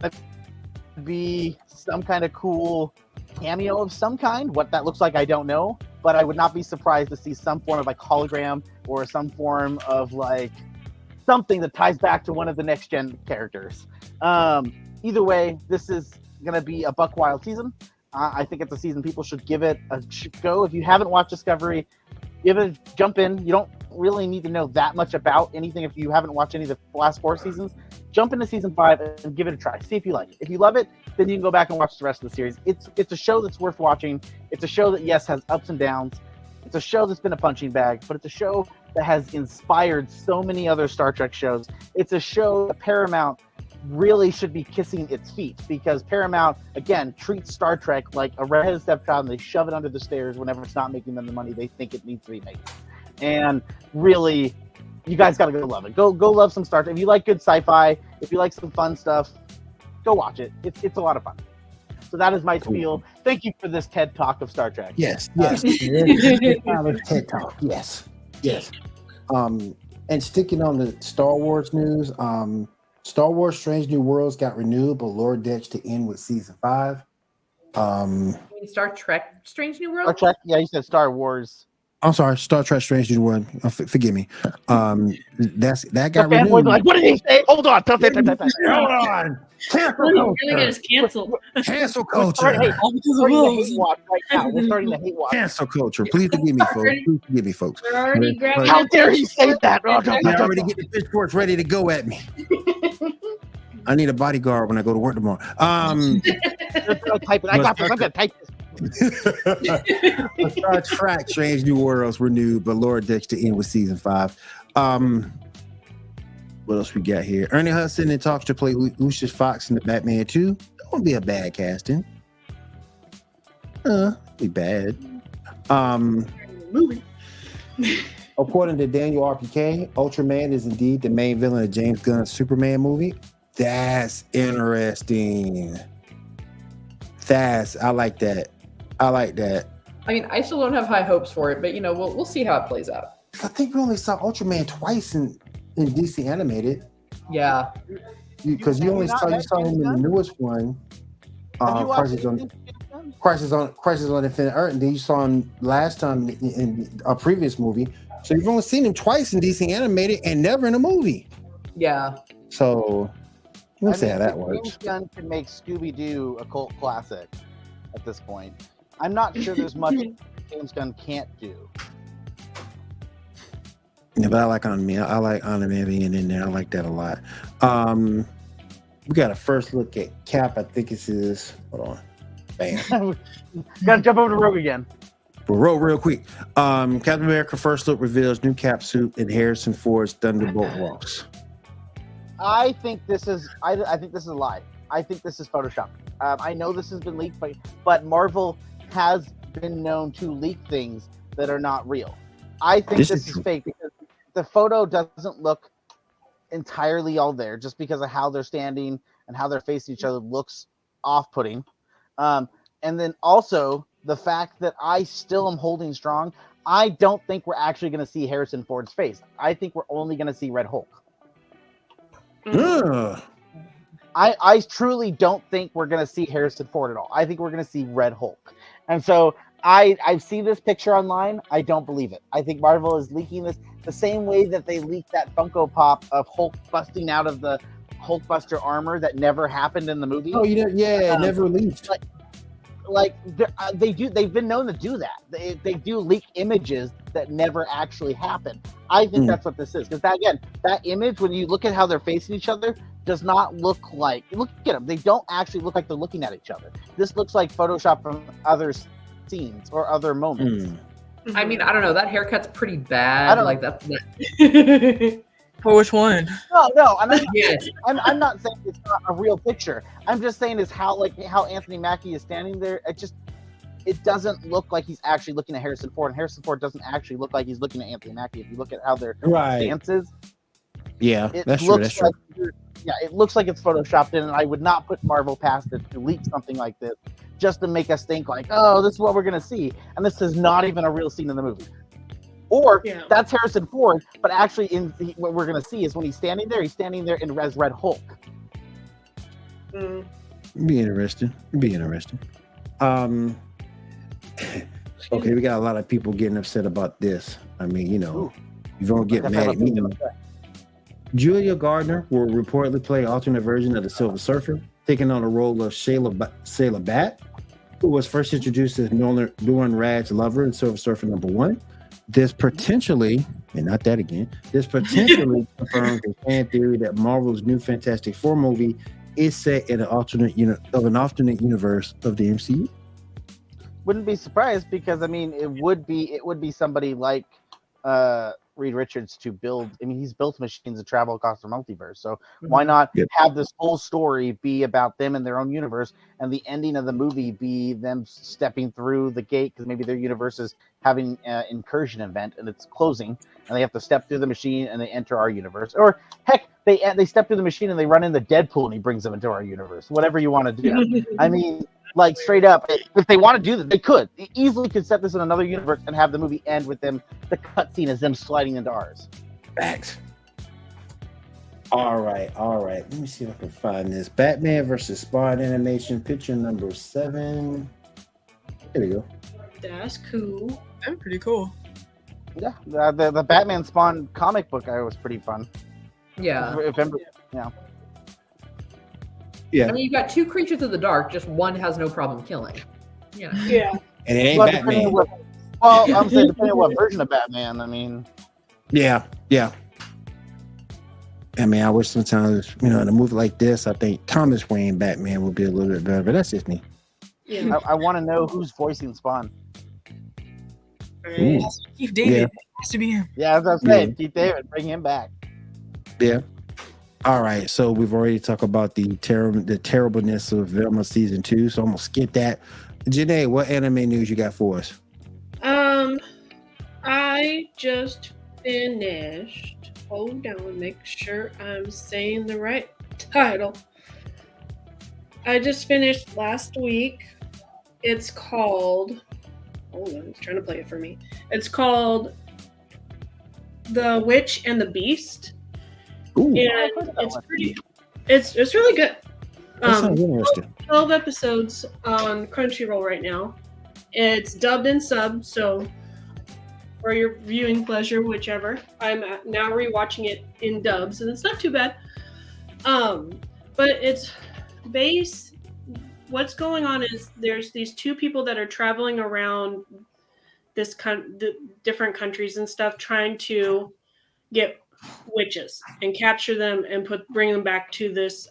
to be some kind of cool cameo of some kind. What that looks like, I don't know, but I would not be surprised to see some form of like hologram or some form of like something that ties back to one of the Next Gen characters. Either way, this is going to be a buck wild season. I think it's a season people should give it a go. If you haven't watched Discovery, jump in. You don't really need to know that much about anything if you haven't watched any of the last 4 seasons. Jump into season 5 and give it a try. See if you like it. If you love it, then you can go back and watch the rest of the series. It's a show that's worth watching. It's a show that, yes, has ups and downs. It's a show that's been a punching bag, but it's a show that has inspired so many other Star Trek shows. It's a show that Paramount really should be kissing its feet, because Paramount, again, treats Star Trek like a redheaded stepchild, and they shove it under the stairs whenever it's not making them the money they think it needs to be making. And really, you guys got to go love it. Go love some Star Trek. If you like good sci-fi, if you like some fun stuff, go watch it. It's a lot of fun. So that is my spiel. Thank you for this TED Talk of Star Trek. Yes. TED Talk. Yes. And sticking on the Star Wars news, Star Wars Strange New Worlds got renewed, but Lord Ditch to end with season 5. Star Trek Strange New Worlds? Star Trek? Yeah, you said Star Wars. I'm sorry, Star Trek Strange New World. Forgive me. That got the renewed. Like, what did he say? Hold on. Hold on. Cancel. Cancel culture. We're starting the hate watch. Cancel culture. Please forgive me, folks. Please forgive me, folks. We're already grabbing. How dare he say that? I already get the pitchforks ready to go at me. I need a bodyguard when I go to work tomorrow. Type it. I got this. I'm gonna type this. Star Trek Strange New Worlds renewed, but Lord Ditch to end with season 5. What else we got here? Ernie Hudson and talks to play Lucius Fox in the Batman 2. That won't be a bad casting. Be bad. Movie. According to Daniel RPK, Ultraman is indeed the main villain of James Gunn's Superman movie. That's interesting. I like that. I mean, I still don't have high hopes for it, but we'll see how it plays out. I think we only saw Ultraman twice in DC animated. Yeah, because you saw him in the newest one, Crisis on Infinite Earth, and then you saw him last time in a previous movie. So you've only seen him twice in DC animated and never in a movie. Yeah. So let's see how that works. James Gunn can make Scooby-Doo a cult classic at this point. I'm not sure there's much James Gunn can't do. Yeah, but I like Anime. I like Anime being in there. I like that a lot. We got a first look at Cap. I think it's his. Hold on. Bam. Gotta jump over to Rogue again. Rogue real quick. Captain America first look reveals new cap suit and Harrison Ford's Thunderbolt walks. I think this is. I think this is a lie. I think this is Photoshop. I know this has been leaked, but Marvel has been known to leak things that are not real. I think this is fake because the photo doesn't look entirely all there, just because of how they're standing and how they're facing each other looks off-putting. And then also the fact that I still am holding strong. I don't think we're actually going to see Harrison Ford's face. I think we're only going to see Red Hulk. I truly don't think we're going to see Harrison Ford at all. I think we're going to see Red Hulk. And so I've seen this picture online. I don't believe it. I think Marvel is leaking this the same way that they leaked that Funko Pop of Hulk busting out of the Hulkbuster armor that never happened in the movie. Oh, it never leaked. They've been known to do that. They do leak images that never actually happen. I think that's what this is. Because that image, when you look at how they're facing each other, does not look at them. They don't actually look like they're looking at each other. This looks like Photoshop from other scenes or other moments. I mean, I don't know. That haircut's pretty bad. I don't like that. For which one? No. I'm not saying it's not a real picture. I'm just saying is how Anthony Mackie is standing there. It doesn't look like he's actually looking at Harrison Ford, and Harrison Ford doesn't actually look like he's looking at Anthony Mackie. If you look at how their stances, that's true. It looks like it's photoshopped in, and I would not put Marvel past it to leak something like this just to make us think like, oh, this is what we're gonna see, and this is not even a real scene in the movie. Or that's Harrison Ford, but actually, what we're going to see is when he's standing there as Red Hulk. Be interesting. Okay, we got a lot of people getting upset about this. I mean, you don't get mad at me. Julia Gardner will reportedly play an alternate version of the Silver Surfer, taking on the role of Shayla Bat, who was first introduced as Norman Rad's lover in Silver Surfer #1. This potentially confirms the fan theory that Marvel's new Fantastic Four movie is set in an alternate universe of the MCU. Wouldn't be surprised because it would be somebody like Reed Richards to build. I mean, he's built machines to travel across the multiverse. So why not have this whole story be about them in their own universe, and the ending of the movie be them stepping through the gate because maybe their universe is having an incursion event and it's closing, and they have to step through the machine and they enter our universe. Or heck, they step through the machine and they run into Deadpool and he brings them into our universe. Whatever you want to do. I mean, like straight up, if they want to do that, they could. They easily could set this in another universe and have the movie end with them. The cutscene is them sliding into ours. Facts. All right. Let me see if I can find this. Batman versus Spawn animation, picture number 7. There we go. That's cool. That's pretty cool. Yeah, the Batman Spawn comic book was pretty fun. Yeah. Yeah. I mean, you've got 2 creatures of the dark, just one has no problem killing. Yeah. Yeah. And it ain't Well, Batman. I'm saying depending on what version of Batman. I mean, Yeah. I mean, I wish sometimes, in a movie like this, I think Thomas Wayne Batman would be a little bit better, but that's just me. Yeah. I want to know who's voicing Spawn. Ooh. Keith David. Yeah. It has to be him. Yeah, as I was saying, Keith David, bring him back. Yeah. All right. So we've already talked about the terribleness of Velma season 2. So I'm gonna skip that. Janae, what anime news you got for us? I just finished. Hold on, make sure I'm saying the right title. I just finished last week. It's called. Hold on, it's trying to play it for me. It's called The Witch and the Beast. Ooh, And it's pretty. It's really good. that sounds interesting. 12 episodes on Crunchyroll right now. It's dubbed and subbed, so for your viewing pleasure, whichever. I'm now rewatching it in dubs, and it's not too bad. But it's what's going on is there's these 2 people that are traveling around the different countries and stuff, trying to get witches and capture them and bring them back to this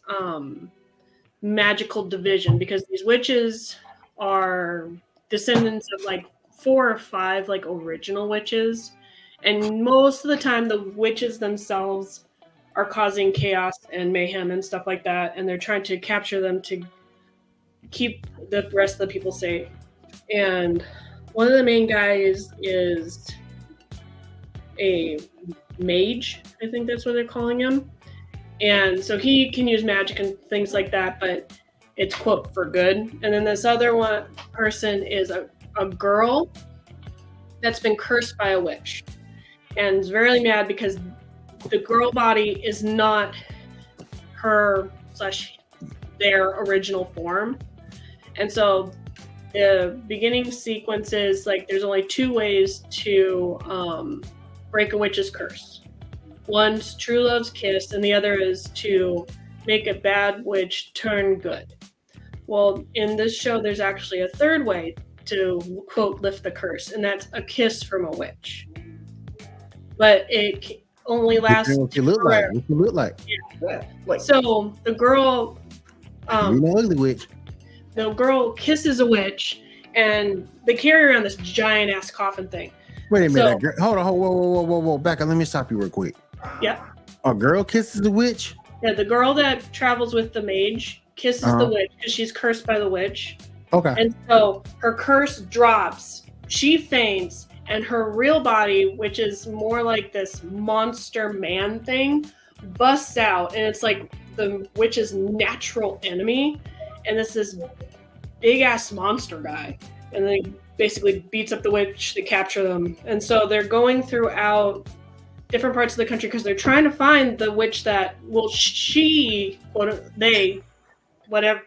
magical division, because these witches are descendants of like 4 or 5 like original witches, and most of the time the witches themselves are causing chaos and mayhem and stuff like that, and they're trying to capture them to keep the rest of the people safe. And one of the main guys is a mage, I think that's what they're calling him. And so he can use magic and things like that, but it's quote for good. And then this other person is a girl that's been cursed by a witch, and is very mad because the girl body is not their original form. And so the beginning sequence is like there's only 2 ways to break a witch's curse. One's true love's kiss, and the other is to make a bad witch turn good. Well, in this show, there's actually a 3rd way to, quote, lift the curse, and that's a kiss from a witch. But it only lasts. What you look like? Yeah. So the girl, ugly witch. the girl kisses a witch, and they carry around this giant ass coffin thing. Wait a minute. Hold on. Whoa. Back up. Let me stop you real quick. Yep. A girl kisses the witch? Yeah, the girl that travels with the mage kisses the witch because she's cursed by the witch. Okay. And so her curse drops. She faints, and her real body, which is more like this monster man thing, busts out, and it's like the witch's natural enemy, and it's this big ass monster guy, and then he basically beats up the witch to capture them. And so they're going throughout different parts of the country because they're trying to find the witch that whatever.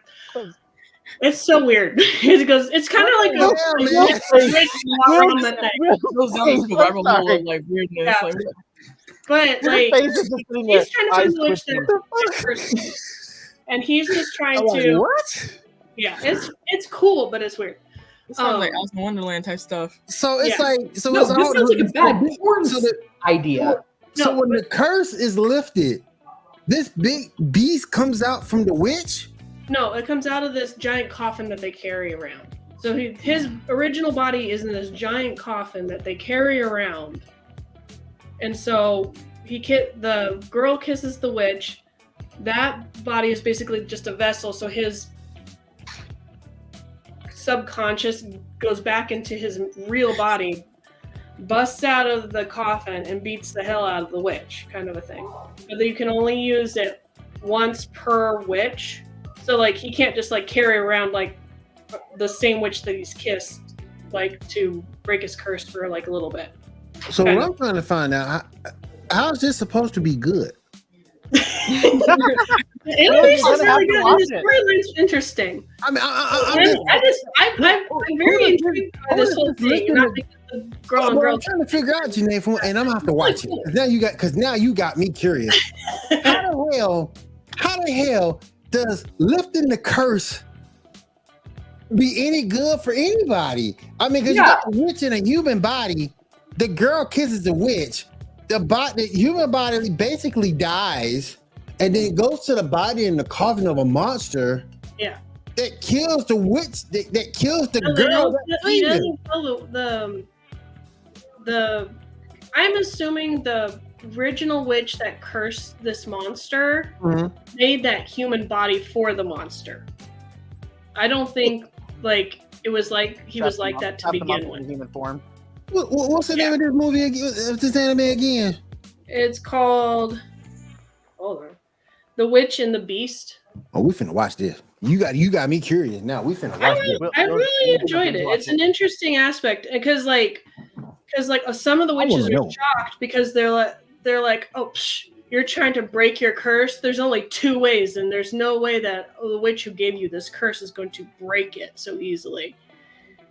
It's so weird. It's kind of like like weirdness. Yeah. But like he's trying to find the witch that, and he's just trying to. What? Yeah, it's cool, but it's weird. It sounds like Alice in Wonderland type stuff. So it's like this sounds like a bad porn idea. So when the curse is lifted, this big beast comes out from the witch? No, it comes out of this giant coffin that they carry around. So his original body is in this giant coffin that they carry around. And so the girl kisses the witch. That body is basically just a vessel, so his subconscious goes back into his real body, busts out of the coffin, and beats the hell out of the witch, kind of a thing. But you can only use it once per witch, so like he can't just like carry around like the same witch that he's kissed, like to break his curse for like a little bit. So what I'm trying to find out, how is this supposed to be good? The animation's really good and the storyline's interesting. I mean, I'm very intrigued by this whole thing. Not because of girl on girl. I'm trying to figure out, Janae, and I'm gonna have to watch it because now you got me curious. How the hell does lifting the curse be any good for anybody? I mean, because you got a witch in a human body. The girl kisses the witch. The human body basically dies, and then goes to the body in the coffin of a monster. Yeah. That kills the witch. That kills the girl. I'm assuming the original witch that cursed this monster made that human body for the monster. I don't think like it was like he was like that to begin with. Human form. What's the name of this movie again? This anime again? It's called. Hold on. The Witch and the Beast. Oh, we finna watch this. You got me curious now. We finna watch this. I really enjoyed it. It's an interesting aspect because some of the witches are shocked because they're like, oh, you're trying to break your curse. There's only two ways, and there's no way that the witch who gave you this curse is going to break it so easily.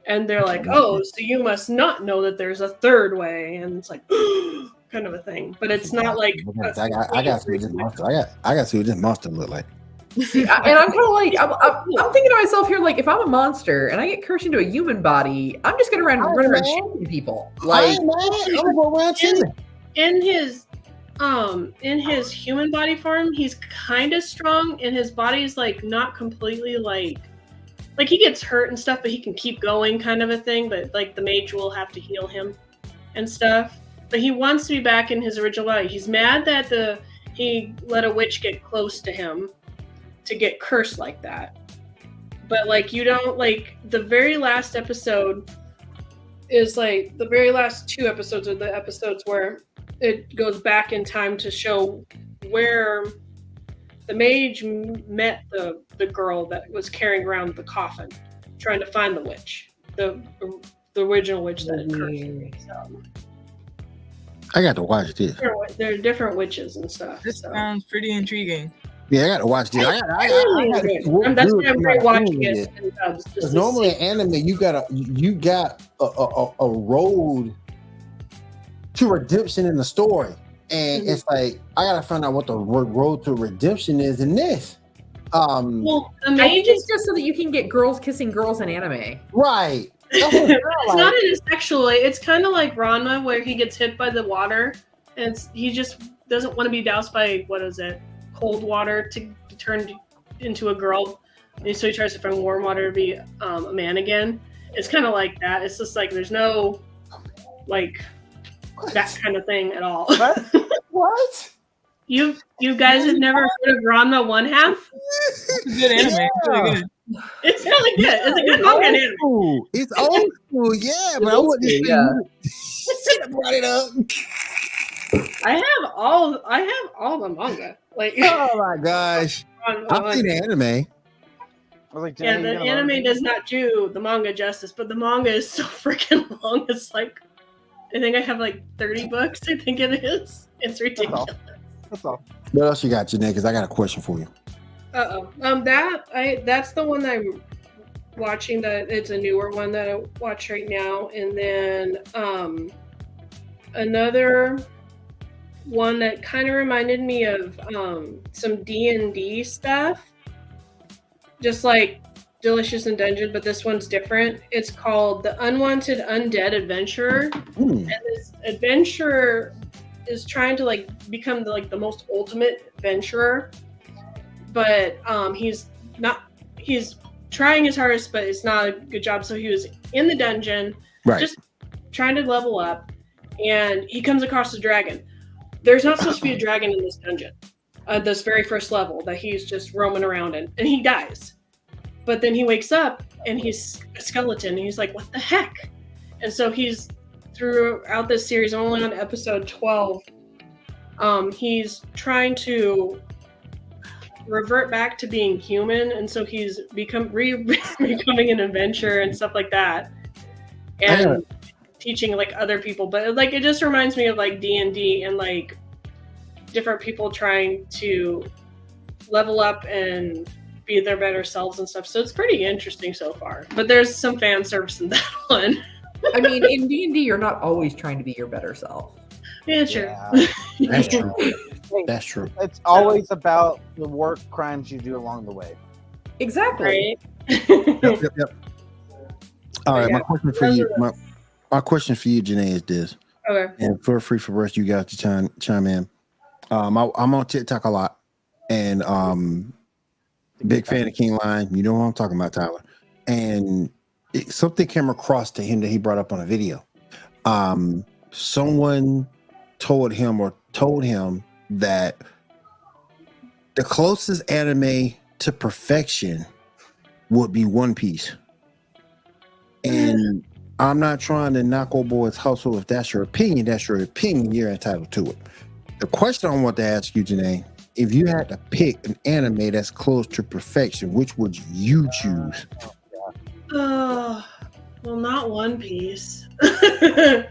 And they're like, oh, so you must not know that there's a third way, and it's like kind of a thing. But it's not like I got to see what this monster. I got to see what this monster look like. And I'm kind of like, I'm thinking to myself here, like, if I'm a monster and I get cursed into a human body, I'm just gonna run around shooting people. Like, in his human body form, he's kind of strong, and his body's like not completely like he gets hurt and stuff, but he can keep going, kind of a thing. But like the mage will have to heal him and stuff. But he wants to be back in his original body. He's mad that he let a witch get close to him to get cursed like that. But like you don't like the very last episode is like the very last two episodes are the episodes where it goes back in time to show where the mage met the girl that was carrying around the coffin, trying to find the witch, the original witch that had cursed. So, I got to watch this. There are different witches and stuff. This sounds pretty intriguing. Yeah, I got to watch this. That's why I'm watching it. Because normally in anime, you got a road to redemption in the story. And it's like I gotta find out what the road to redemption is in this. Well, the mage is just so that you can get girls kissing girls in anime, right? It's not in a sexual way. It's kind of like Ranma, where he gets hit by the water, and he just doesn't want to be doused by cold water to turn into a girl, and so he tries to find warm water to be a man again. It's kind of like that. It's just like there's no like. That kind of thing at all. What? You guys have never heard of Ranma 1/2? It's a good anime. Yeah. It's really good. It's really good. It's a good manga anime. It's old school, yeah, but I wouldn't brought it up. I have all the manga. Like, oh my gosh. I've seen the anime. I was like, yeah, the anime does not do the manga justice, but the manga is so freaking long. It's like I think I have like 30 books. I think it is. It's ridiculous. That's all. What else you got, Janae? Because I got a question for you. That's the one that I'm watching. That it's a newer one that I watch right now, and then another one that kind of reminded me of some D&D stuff, just like Delicious in Dungeon, but this one's different. It's called The Unwanted Undead Adventurer. And this adventurer is trying to like become the most ultimate adventurer, but he's trying his hardest, but it's not a good job. So he was in the dungeon, just trying to level up, and he comes across a dragon. There's not supposed to be a dragon in this dungeon, this very first level that he's just roaming around in, and he dies. But then he wakes up and he's a skeleton, and he's like, what the heck? And so he's, throughout this series, only on episode 12, he's trying to revert back to being human, and so he's becoming an adventurer and stuff like that, and teaching like other people. But like it just reminds me of like D&D and like different people trying to level up and be their better selves and stuff. So it's pretty interesting so far. But there's some fan service in that one. I mean, in D&D, you're not always trying to be your better self. Yeah, sure. Yeah. That's true. That's true. It's always about the work crimes you do along the way. Exactly. Right? Yep. All right, my question for you, my question for you, Janae, is this. Okay. And feel free for the rest of you guys to chime in. I'm on TikTok a lot, and big fan of King Lion. You know what I'm talking about, Tyler. And something came across to him that he brought up on a video. Someone told him that the closest anime to perfection would be One Piece. And I'm not trying to knock old boy's hustle. If that's your opinion, that's your opinion. You're entitled to it. The question I want to ask you, Janae, if you had to pick an anime that's close to perfection, which would you choose? Well, not One Piece. I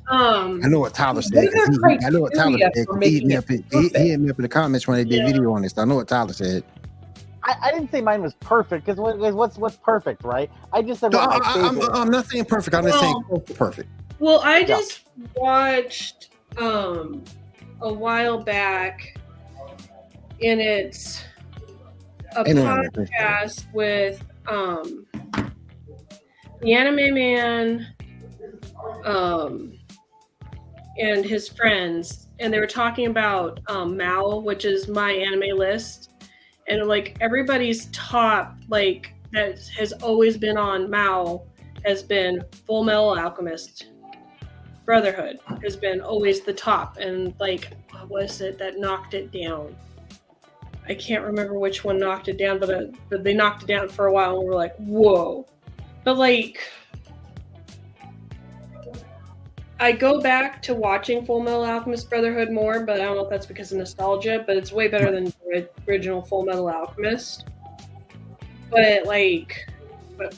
know what Tyler said. I know what Tyler said. He hit me up in the comments when they did video on this. I know what Tyler said. I didn't say mine was perfect because what's perfect, right? I just said I'm not saying perfect. I'm just saying perfect. Well, I just watched a while back, and it's a podcast with the Anime Man and his friends, and they were talking about Mao, which is my anime list, and like everybody's top like that has always been on Mao has been Full Metal Alchemist. Brotherhood has been always the top, and like what was it that knocked it down? I can't remember which one knocked it down, but they knocked it down for a while, and we were like, whoa. But like, I go back to watching Full Metal Alchemist Brotherhood more, but I don't know if that's because of nostalgia, but it's way better than the original Full Metal Alchemist. But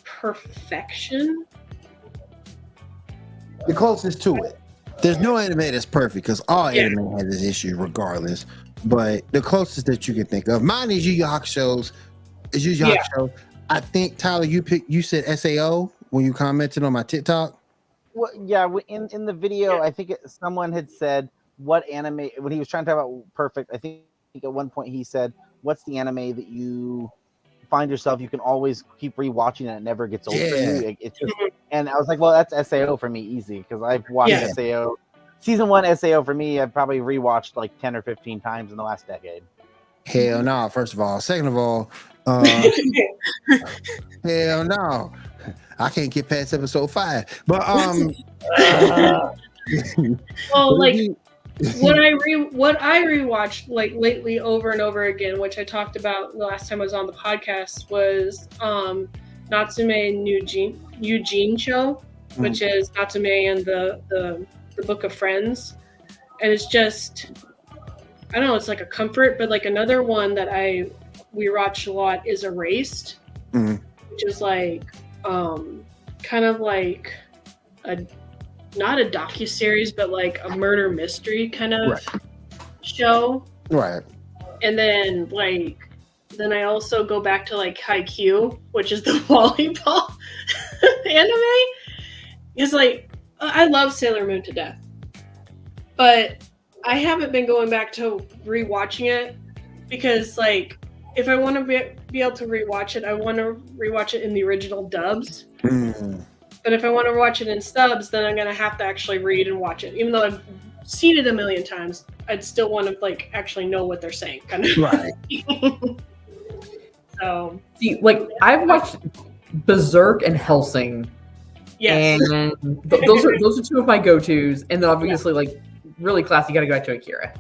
perfection? The closest to it. There's no anime that's perfect because all anime has its issues regardless. But the closest that you can think of, mine is Yu Yu Hakusho. I think Tyler, you said SAO when you commented on my TikTok. Well, yeah, in the video, I think someone had said what anime when he was trying to talk about perfect. I think at one point he said, "What's the anime that you find yourself you can always keep rewatching and it never gets old for you?" It's just, and I was like, "Well, that's SAO for me, easy," because I've watched SAO. Season 1 SAO for me, I've probably rewatched like 10 or 15 times in the last decade. Hell no! First of all, second of all, hell no! I can't get past episode 5. But well, like what I rewatched like lately over and over again, which I talked about the last time I was on the podcast, was Natsume Eugene show, which is Natsume and the Book of Friends, and it's just, I don't know, it's like a comfort. But like another one that we watch a lot is Erased, which is like kind of like not a docuseries, but like a murder mystery kind of show. Right. And then I also go back to like Haikyuu, which is the volleyball anime. It's like, I love Sailor Moon to death, but I haven't been going back to rewatching it because like if I want to be able to rewatch it, I want to rewatch it in the original dubs. But if I want to watch it in subs, then I'm going to have to actually read and watch it. Even though I've seen it a million times, I'd still want to like actually know what they're saying. Kind of. Right. So, see, like I've watched Berserk and Hellsing Yes. And those are two of my go-tos. And then obviously, like, really classy, you got to go back to Akira.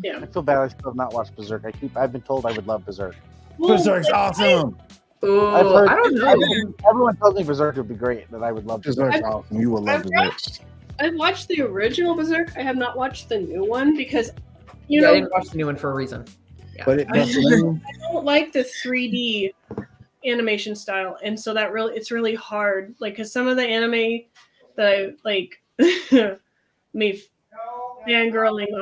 Yeah. I feel bad I still have not watched Berserk. I've been told I would love Berserk. Berserk's awesome. I've heard, I don't know. Everyone tells me Berserk would be great, that I would love Berserk. Berserk's awesome. You will love Berserk. I've watched the original Berserk. I have not watched the new one because, I didn't watch the new one for a reason. Yeah. But I don't like the 3D animation style, and so it's really hard. Like, because some of the anime that I like, me fangirling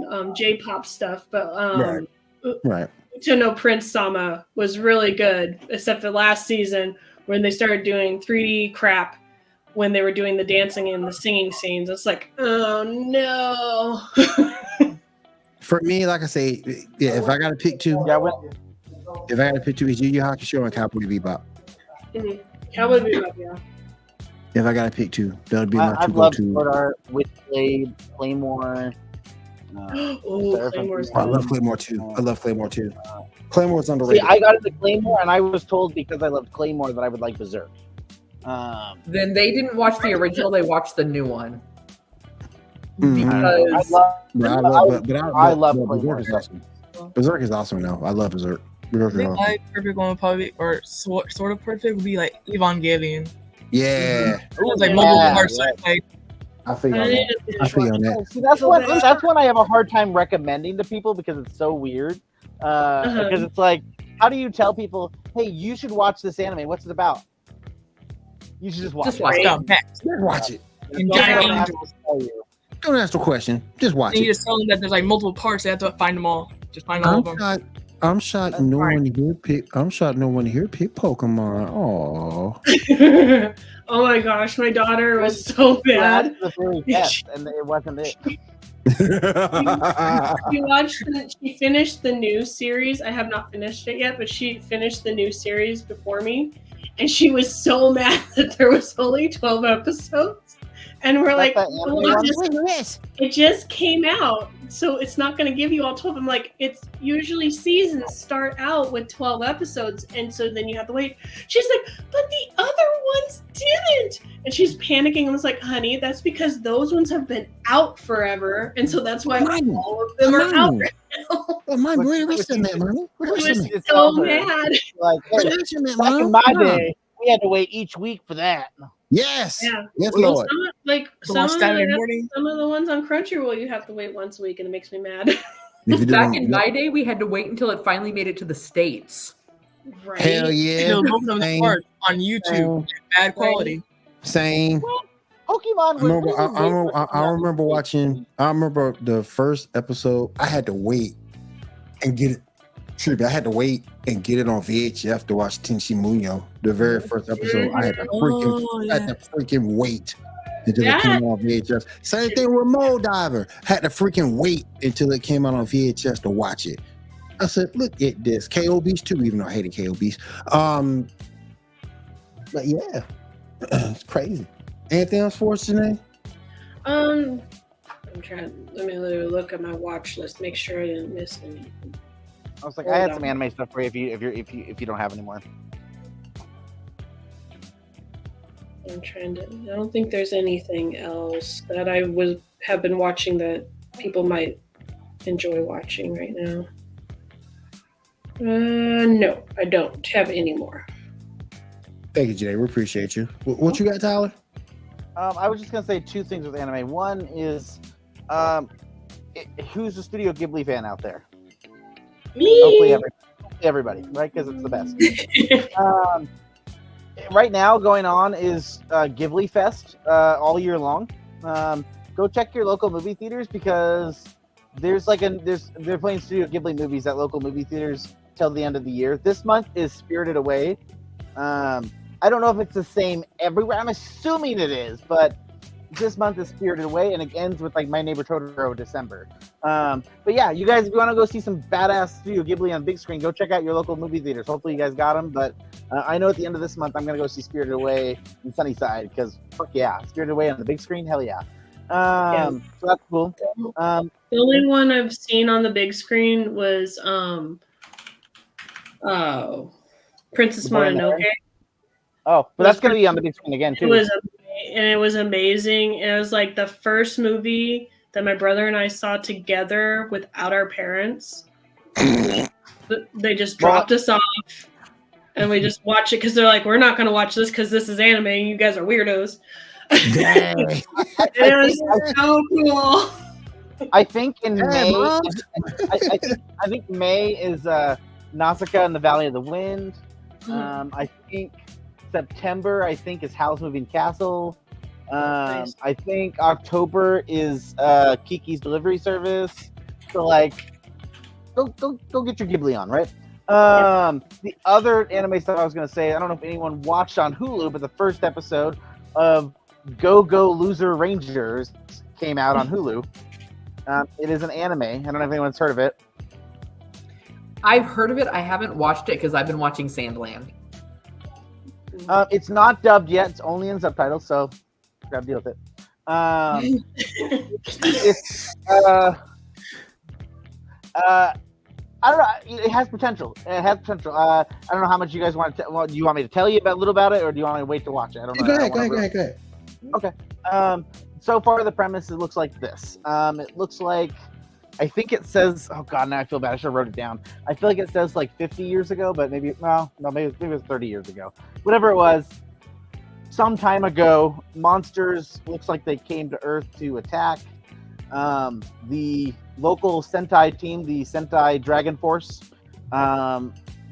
on J-pop stuff, but right. To know Prince Sama was really good, except the last season when they started doing 3D crap when they were doing the dancing and the singing scenes. It's like, oh no. For me, like I say, if I got to pick two, if I got to pick two, it's Yu Yu Hakusho and Cowboy Bebop. Mm-hmm. Cowboy Bebop, yeah. If I got to pick two, that would be my two loved go-to. Sword Art, Witchblade, Claymore. Claymore's I love Claymore too. Claymore's underrated. See, I got into Claymore, and I was told because I loved Claymore that I would like Berserk. Then they didn't watch the original; they watched the new one. I love Berserk is awesome. Berserk is awesome now. I love Berserk. I think my perfect one would probably, or sort of perfect, would be like Evangelion. Yeah. It was like multiple parts. Like, I feel on that. See, that's when I have a hard time recommending to people because it's so weird. Because it's like, how do you tell people, hey, you should watch this anime? What's it about? You should just watch it. Just watch it. And Giant Angels. Don't ask the question. Just watch it. You just tell them that there's like multiple parts. They have to find them all. Just find all of them. I'm shocked no one here picked Pokemon. Oh. Oh my gosh, my daughter was so bad. The very best, and it wasn't it. She finished the new series. I have not finished it yet, but she finished the new series before me. And she was so mad that there was only 12 episodes. And we're like, it just came out, so it's not going to give you all 12. I'm like, it's usually seasons start out with 12 episodes, and so then you have to wait. She's like, but the other ones didn't. And she's panicking. I was like, honey, that's because those ones have been out forever, and so that's why all of them are out right now. Mom, where are we sitting at, Mommy? I was so mad. Like, hey, back in my day, we had to wait each week for that. Yes. Yeah. Yes, Lord. Some of the ones on Crunchyroll, you have to wait once a week, and it makes me mad. Back in my day, we had to wait until it finally made it to the States. Right? Hell yeah. Both of them on YouTube, bad quality. Same. Pokemon was I remember the first episode. I had to wait and get it. I had to wait and get it on VHF to watch Tenchi Muyo. The very first episode, I had to freaking wait until it came on VHS. Same thing with Mold Diver. Had to freaking wait until it came out on VHS to watch it. I said, look at this. KO Beast too, even though I hated KO Beast. But yeah, it's crazy. Anything else for us, Janae? I'm trying. Let me look at my watch list. Make sure I didn't miss anything. I was like, I had some anime stuff for you if you don't have any more. I'm trying to. I don't think there's anything else that I have been watching that people might enjoy watching right now. No, I don't have any more. Thank you, Jay. We appreciate you. What you got, Tyler? I was just gonna say two things with anime. One is, who's a Studio Ghibli fan out there? Me. Hopefully everybody, right? Because it's the best. Right now, going on is Ghibli Fest all year long. Go check your local movie theaters because they're playing Studio Ghibli movies at local movie theaters till the end of the year. This month is Spirited Away. I don't know if it's the same everywhere. I'm assuming it is, but this month is Spirited Away, and it ends with like My Neighbor Totoro December. But yeah, you guys, if you want to go see some badass Studio Ghibli on big screen, go check out your local movie theaters. Hopefully you guys got them. But I know at the end of this month, I'm gonna go see Spirited Away in Sunnyside because fuck yeah, Spirited Away on the big screen, hell yeah. So that's cool. The only one I've seen on the big screen was Princess Mononoke. Oh, but that's gonna be on the big screen again too. It was and it was amazing. And it was like the first movie that my brother and I saw together without our parents. They just dropped us off, and we just watched it because they're like, we're not going to watch this because this is anime and you guys are weirdos. It was so cool. I think in May, I think May is Nausicaa and the Valley of the Wind. I think September, I think, is Howl's Moving Castle. Nice. I think October is Kiki's Delivery Service. So like, go get your Ghibli on, right? The other anime stuff I was gonna say, I don't know if anyone watched on Hulu, but the first episode of Go Go Loser Rangers came out on Hulu. It is an anime. I don't know if anyone's heard of it. I've heard of it. I haven't watched it because I've been watching Sandland. It's not dubbed yet. It's only in subtitles, so gotta deal with it. It's I don't know. It has potential. I don't know how much you guys want to. Do you want me to tell you a little about it, or do you want me to wait to watch it? I don't know. Go ahead. Okay. So far, the premise, it looks like this. It looks like, I think it says, oh God, now I feel bad. I should have wrote it down. I feel like it says like 50 years ago, but maybe it was 30 years ago. Whatever it was, some time ago, monsters, looks like they came to Earth to attack. The local Sentai team, the Sentai Dragon Force,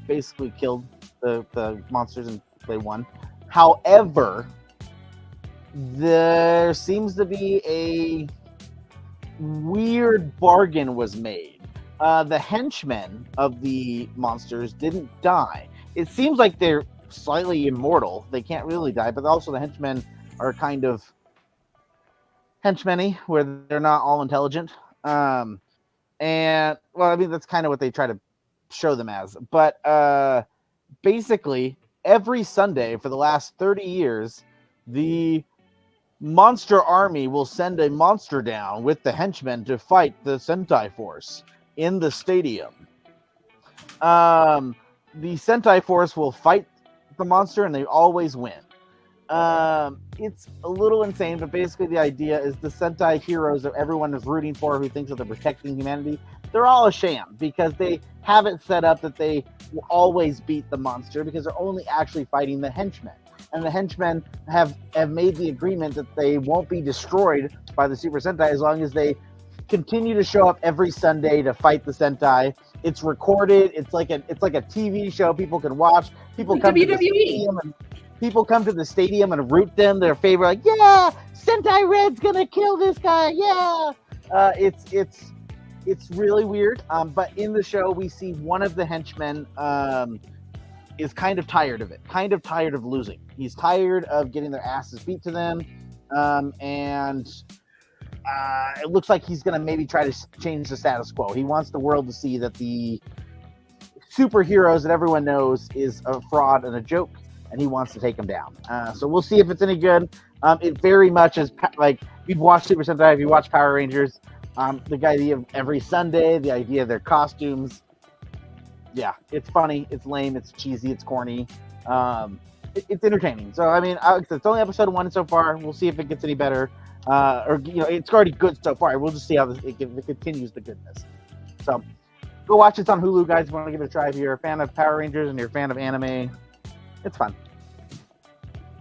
basically killed the monsters and they won. However, there seems to be a weird bargain was made. The henchmen of the monsters didn't die. It seems like they're slightly immortal. They can't really die, but also the henchmen are kind of henchmeny, where they're not all intelligent. And well, I mean, that's kind of what they try to show them as. But basically, every Sunday for the last 30 years, the Monster Army will send a monster down with the henchmen to fight the Sentai Force in the stadium. The Sentai Force will fight the monster and they always win. It's a little insane, but basically the idea is the Sentai heroes that everyone is rooting for, who thinks that they're protecting humanity, they're all a sham because they have it set up that they will always beat the monster because they're only actually fighting the henchmen. And the henchmen have made the agreement that they won't be destroyed by the Super Sentai as long as they continue to show up every Sunday to fight the Sentai. It's recorded. It's like a TV show people can watch. People come to the stadium and people come to the stadium and root them their favorite. Like, yeah, Sentai Red's gonna kill this guy. Yeah, it's really weird. But in the show, we see one of the henchmen is kind of tired of it, kind of tired of losing. He's tired of getting their asses beat to them, and it looks like he's going to maybe try to change the status quo. He wants the world to see that the superheroes that everyone knows is a fraud and a joke, and he wants to take them down. So we'll see if it's any good. It very much is like, if you've watched Super Sentai, if you watch Power Rangers, the idea of every Sunday, the idea of their costumes. Yeah, it's funny, it's lame, it's cheesy, it's corny. It's entertaining. So, I mean, it's only episode 1 so far. We'll see if it gets any better. Or, you know, it's already good so far. We'll just see how it continues the goodness. So, go watch it. It's on Hulu, guys. If you want to give it a try. If you're a fan of Power Rangers and you're a fan of anime, it's fun.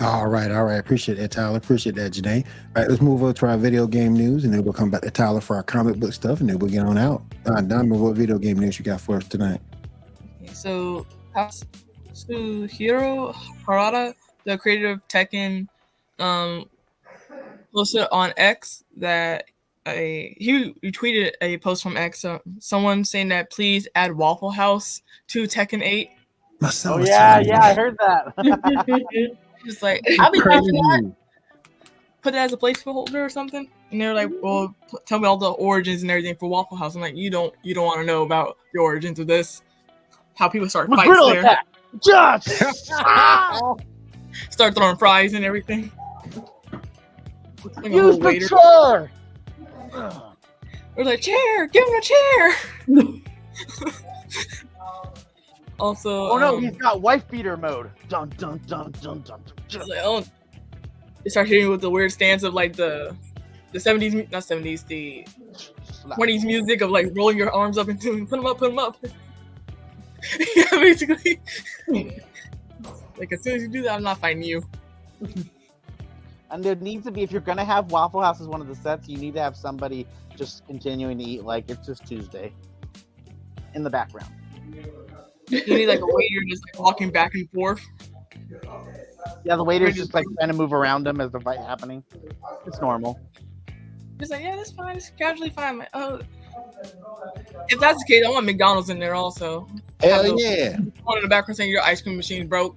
All right. Appreciate that, Tyler. Appreciate that, Janae. All right, let's move over to our video game news, and then we'll come back to Tyler for our comic book stuff, and then we'll get on out. Diamond, what video game news you got for us tonight? So, Katsuhiro Harada, the creator of Tekken, posted on X that he retweeted a post from X, someone saying that please add Waffle House to Tekken 8. Oh yeah, I heard that. Just like, I'll be down for that. Put it as a placeholder or something. And they're like, well, tell me all the origins and everything for Waffle House. I'm like, you don't want to know about the origins of this. How people start fights there. Attack. Just start throwing fries and everything. Like use the chair. We're like, chair, give him a chair. Also, oh no, he's got wife beater mode. Dun dun dun dun dun. Like, oh, start hitting with the weird stance of like the 70s, not 70s, the 20s music of like rolling your arms up and put them up. Yeah, basically. Like as soon as you do that, I'm not fighting you. And there needs to be, if you're gonna have Waffle House as one of the sets, you need to have somebody just continuing to eat like it's just Tuesday in the background. You need like a waiter just like walking back and forth. Yeah, the waiter's just like trying to move around them as the fight happening. It's normal. Just like, yeah, that's fine. It's casually fine. Like, oh, if that's the case, I want McDonald's in there also. Hell yeah! One in the background saying your ice cream machine broke.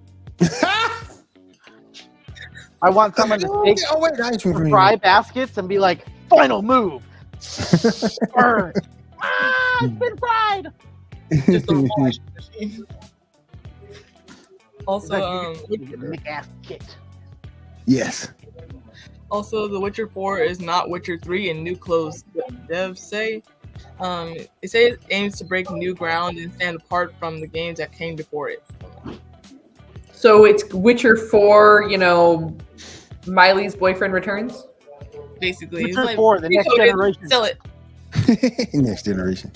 I want someone to take fry baskets and be like, final move. Burn. It's been fried. Just a ice cream machine. Also, ass kicked. Yes. Also, The Witcher 4 is not Witcher 3 in new clothes, devs say. It says it aims to break new ground and stand apart from the games that came before it. So it's Witcher 4, Miley's boyfriend returns? Basically. Witcher it's like, 4, the next generation. Sell it. Next generation.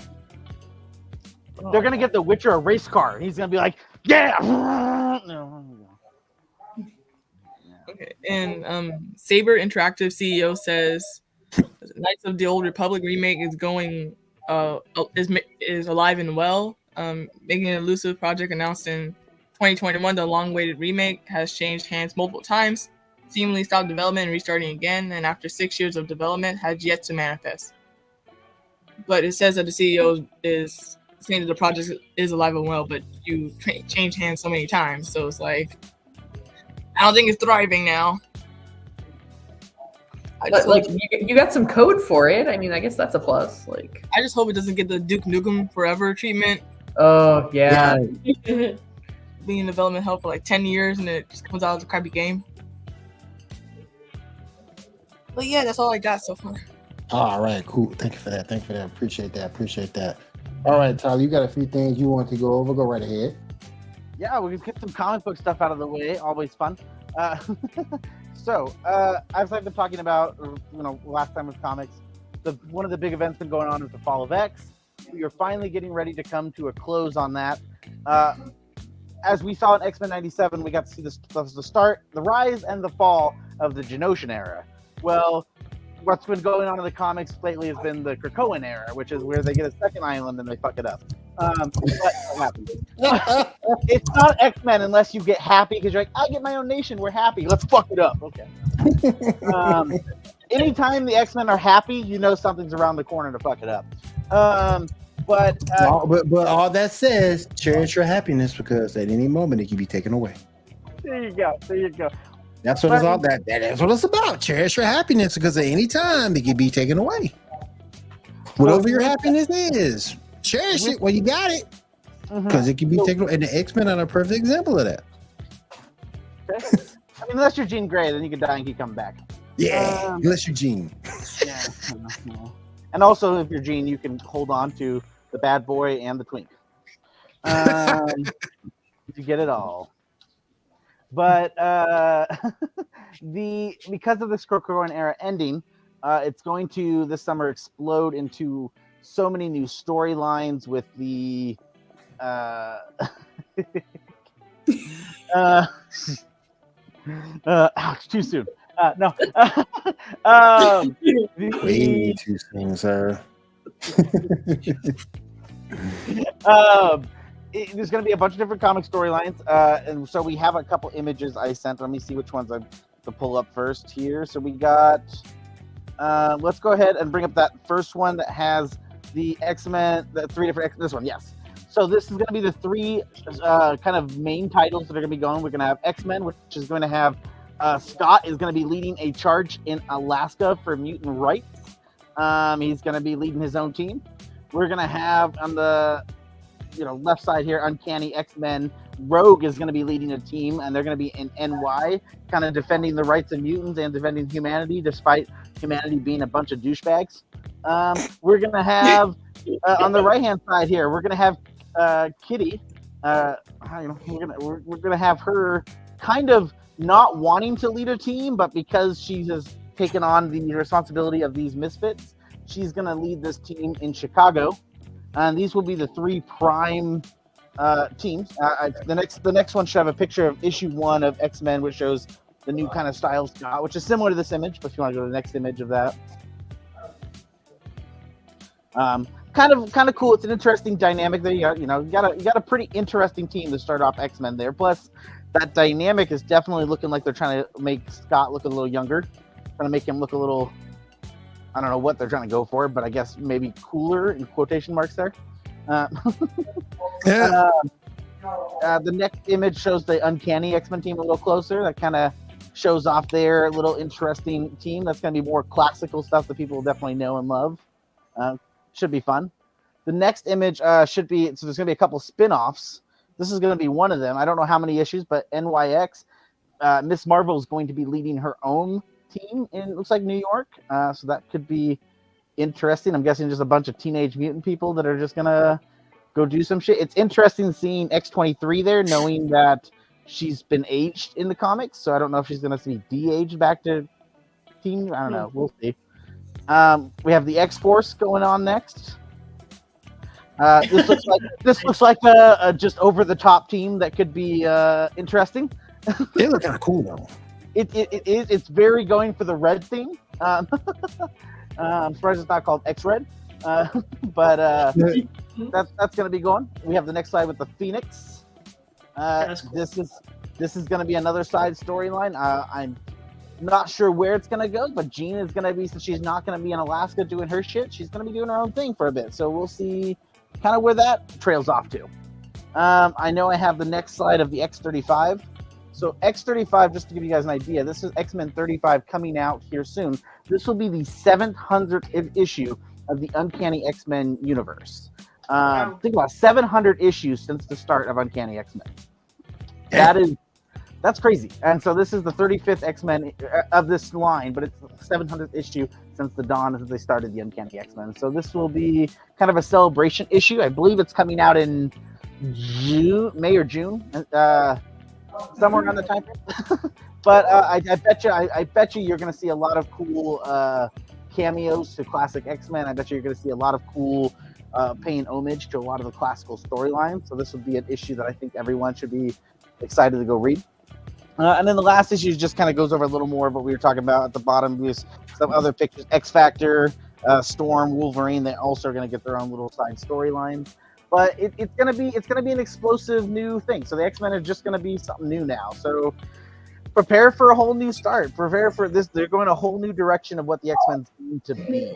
They're going to get the Witcher a race car. He's going to be like, yeah! Okay, and Saber Interactive CEO says Knights of the Old Republic remake is going is alive and well. Making an elusive project announced in 2021, the long-awaited remake has changed hands multiple times, seemingly stopped development and restarting again, and after 6 years of development, has yet to manifest. But it says that the CEO is saying that the project is alive and well, but you change hands so many times, so it's like, I don't think it's thriving now. You got some code for it. I mean, I guess that's a plus. Like, I just hope it doesn't get the Duke Nukem Forever treatment. Oh yeah. Being in development hell for like 10 years and it just comes out as a crappy game. But yeah, that's all I got so far. All right, cool. Thank you for that. Appreciate that. All right, Tyler, you got a few things you want to go over. Go right ahead. Yeah, we can get some comic book stuff out of the way. Always fun. So, as I've been talking about, last time with comics, one of the big events been going on is the Fall of X. We are finally getting ready to come to a close on that. As we saw in X-Men 97, we got to see the start, the rise, and the fall of the Genoshan era. Well, what's been going on in the comics lately has been the Krakoan era, which is where they get a second island and they fuck it up. But what happens? It's not X-Men unless you get happy because you're like, I get my own nation, we're happy, let's fuck it up. Okay. Anytime the X-Men are happy, you know something's around the corner to fuck it up. But all that says, cherish your happiness because at any moment it can be taken away. There you go. That's what it's all that. That's what it's about. Cherish your happiness because at any time it can be taken away. Whatever your happiness is, cherish it while you got it because it can be taken away. And the X-Men are a perfect example of that. Okay. I mean, unless you're Jean Grey, then you can die and keep coming back. Yeah, unless you're Jean. Yeah. And also, if you're Jean, you can hold on to the bad boy and the twink. You get it all. But because of this Krakoan era ending, it's going to this summer explode into so many new storylines with the ouch, too soon. No. Way too soon, sir. There's going to be a bunch of different comic storylines, and so we have a couple images I sent. Let me see which ones I'm to pull up first here. So we got. Let's go ahead and bring up that first one that has the X-Men, the three different X. This one, yes. So this is going to be the three kind of main titles that are going to be going. We're going to have X-Men, which is going to have Scott is going to be leading a charge in Alaska for mutant rights. He's going to be leading his own team. We're going to have on the left side here, Uncanny X-Men. Rogue is going to be leading a team, and they're going to be in NY, kind of defending the rights of mutants and defending humanity, despite humanity being a bunch of douchebags. We're going to have on the right-hand side here, we're going to have Kitty. We're going to have her kind of not wanting to lead a team, but because she has taken on the responsibility of these misfits, she's going to lead this team in Chicago. And these will be the 3 prime teams. The next one should have a picture of issue 1 of X-Men, which shows the new kind of style Scott, which is similar to this image, but if you want to go to the next image of that. Kind of cool. It's an interesting dynamic there. You got a pretty interesting team to start off X-Men there. Plus, that dynamic is definitely looking like they're trying to make Scott look a little younger, trying to make him look a little. I don't know what they're trying to go for, but I guess maybe cooler in quotation marks there. The next image shows the Uncanny X-Men team a little closer. That kind of shows off their little interesting team. That's going to be more classical stuff that people will definitely know and love. Should be fun. The next image should be, so there's going to be a couple spin-offs. This is going to be one of them. I don't know how many issues, but NYX, Miss Marvel is going to be leading her own team in, looks like, New York. So that could be interesting. I'm guessing just a bunch of Teenage Mutant people that are just going to go do some shit. It's interesting seeing X-23 there, knowing that she's been aged in the comics. So I don't know if she's going to be de-aged back to teen. I don't know. We'll see. We have the X-Force going on next. This looks like a just over the top team that could be interesting. They look kind of cool though. It's very going for the red theme. I'm surprised it's not called X-Red, but that's going to be going. We have the next slide with the Phoenix. Cool. This is going to be another side storyline. I'm not sure where it's going to go, but Jean is going to be, since she's not going to be in Alaska doing her shit, she's going to be doing her own thing for a bit. So we'll see kind of where that trails off to. I know I have the next slide of the X-35. So X-35, just to give you guys an idea, this is X-Men 35 coming out here soon. This will be the 700th issue of the Uncanny X-Men universe. Wow. Think about 700 issues since the start of Uncanny X-Men. That's crazy. And so this is the 35th X-Men of this line, but it's the 700th issue since the dawn as they started the Uncanny X-Men. So this will be kind of a celebration issue. I believe it's coming out in May or June, somewhere around the time. But I bet you you're going to see a lot of cool cameos to classic X-Men. I bet you're going to see a lot of cool paying homage to a lot of the classical storylines. So this would be an issue that I think everyone should be excited to go read. And then the last issue just kind of goes over a little more of what we were talking about at the bottom. There's some other pictures, X-Factor, Storm, Wolverine. They also are going to get their own little side storylines. But it's gonna be an explosive new thing. So the X-Men are just gonna be something new now. So prepare for a whole new start. Prepare for this. They're going a whole new direction of what the X-Men need to be. And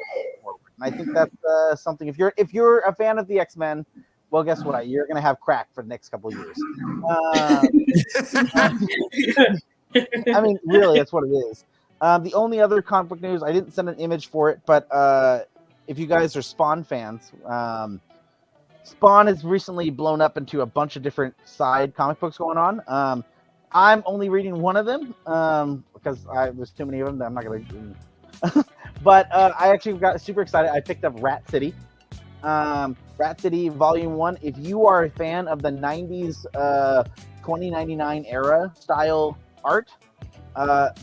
I think that's something. If you're a fan of the X-Men, well, guess what? You're gonna have crack for the next couple of years. I mean, really, that's what it is. The only other comic book news, I didn't send an image for it, but if you guys are Spawn fans, Spawn has recently blown up into a bunch of different side comic books going on. I'm only reading one of them because there's too many of them that I'm not going to. But I actually got super excited. I picked up Rat City. Rat City Volume 1. If you are a fan of the 90s 2099 era style art,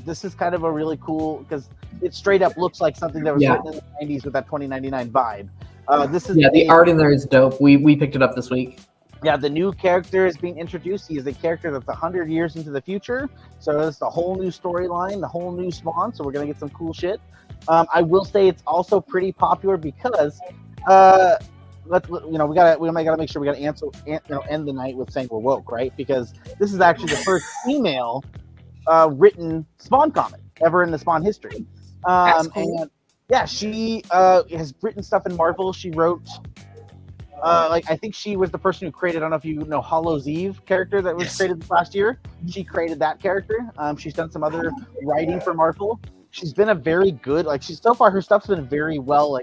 this is kind of a really cool, because it straight up looks like something that was written in the 90s with that 2099 vibe. This is the art in there is dope. We picked it up this week. Yeah, the new character is being introduced. He is a character that's 100 years into the future. So it's a whole new storyline, the whole new Spawn. So we're gonna get some cool shit. I will say it's also pretty popular because we gotta make sure we gotta end the night with saying we're woke, right? Because this is actually the first female written Spawn comic ever in the Spawn history. That's cool. And yeah, she has written stuff in Marvel. She wrote, I think she was the person who created, I don't know if you know, Hollow's Eve character that was created last year. She created that character. She's done some other writing for Marvel. She's been a very good, so far her stuff's been very well,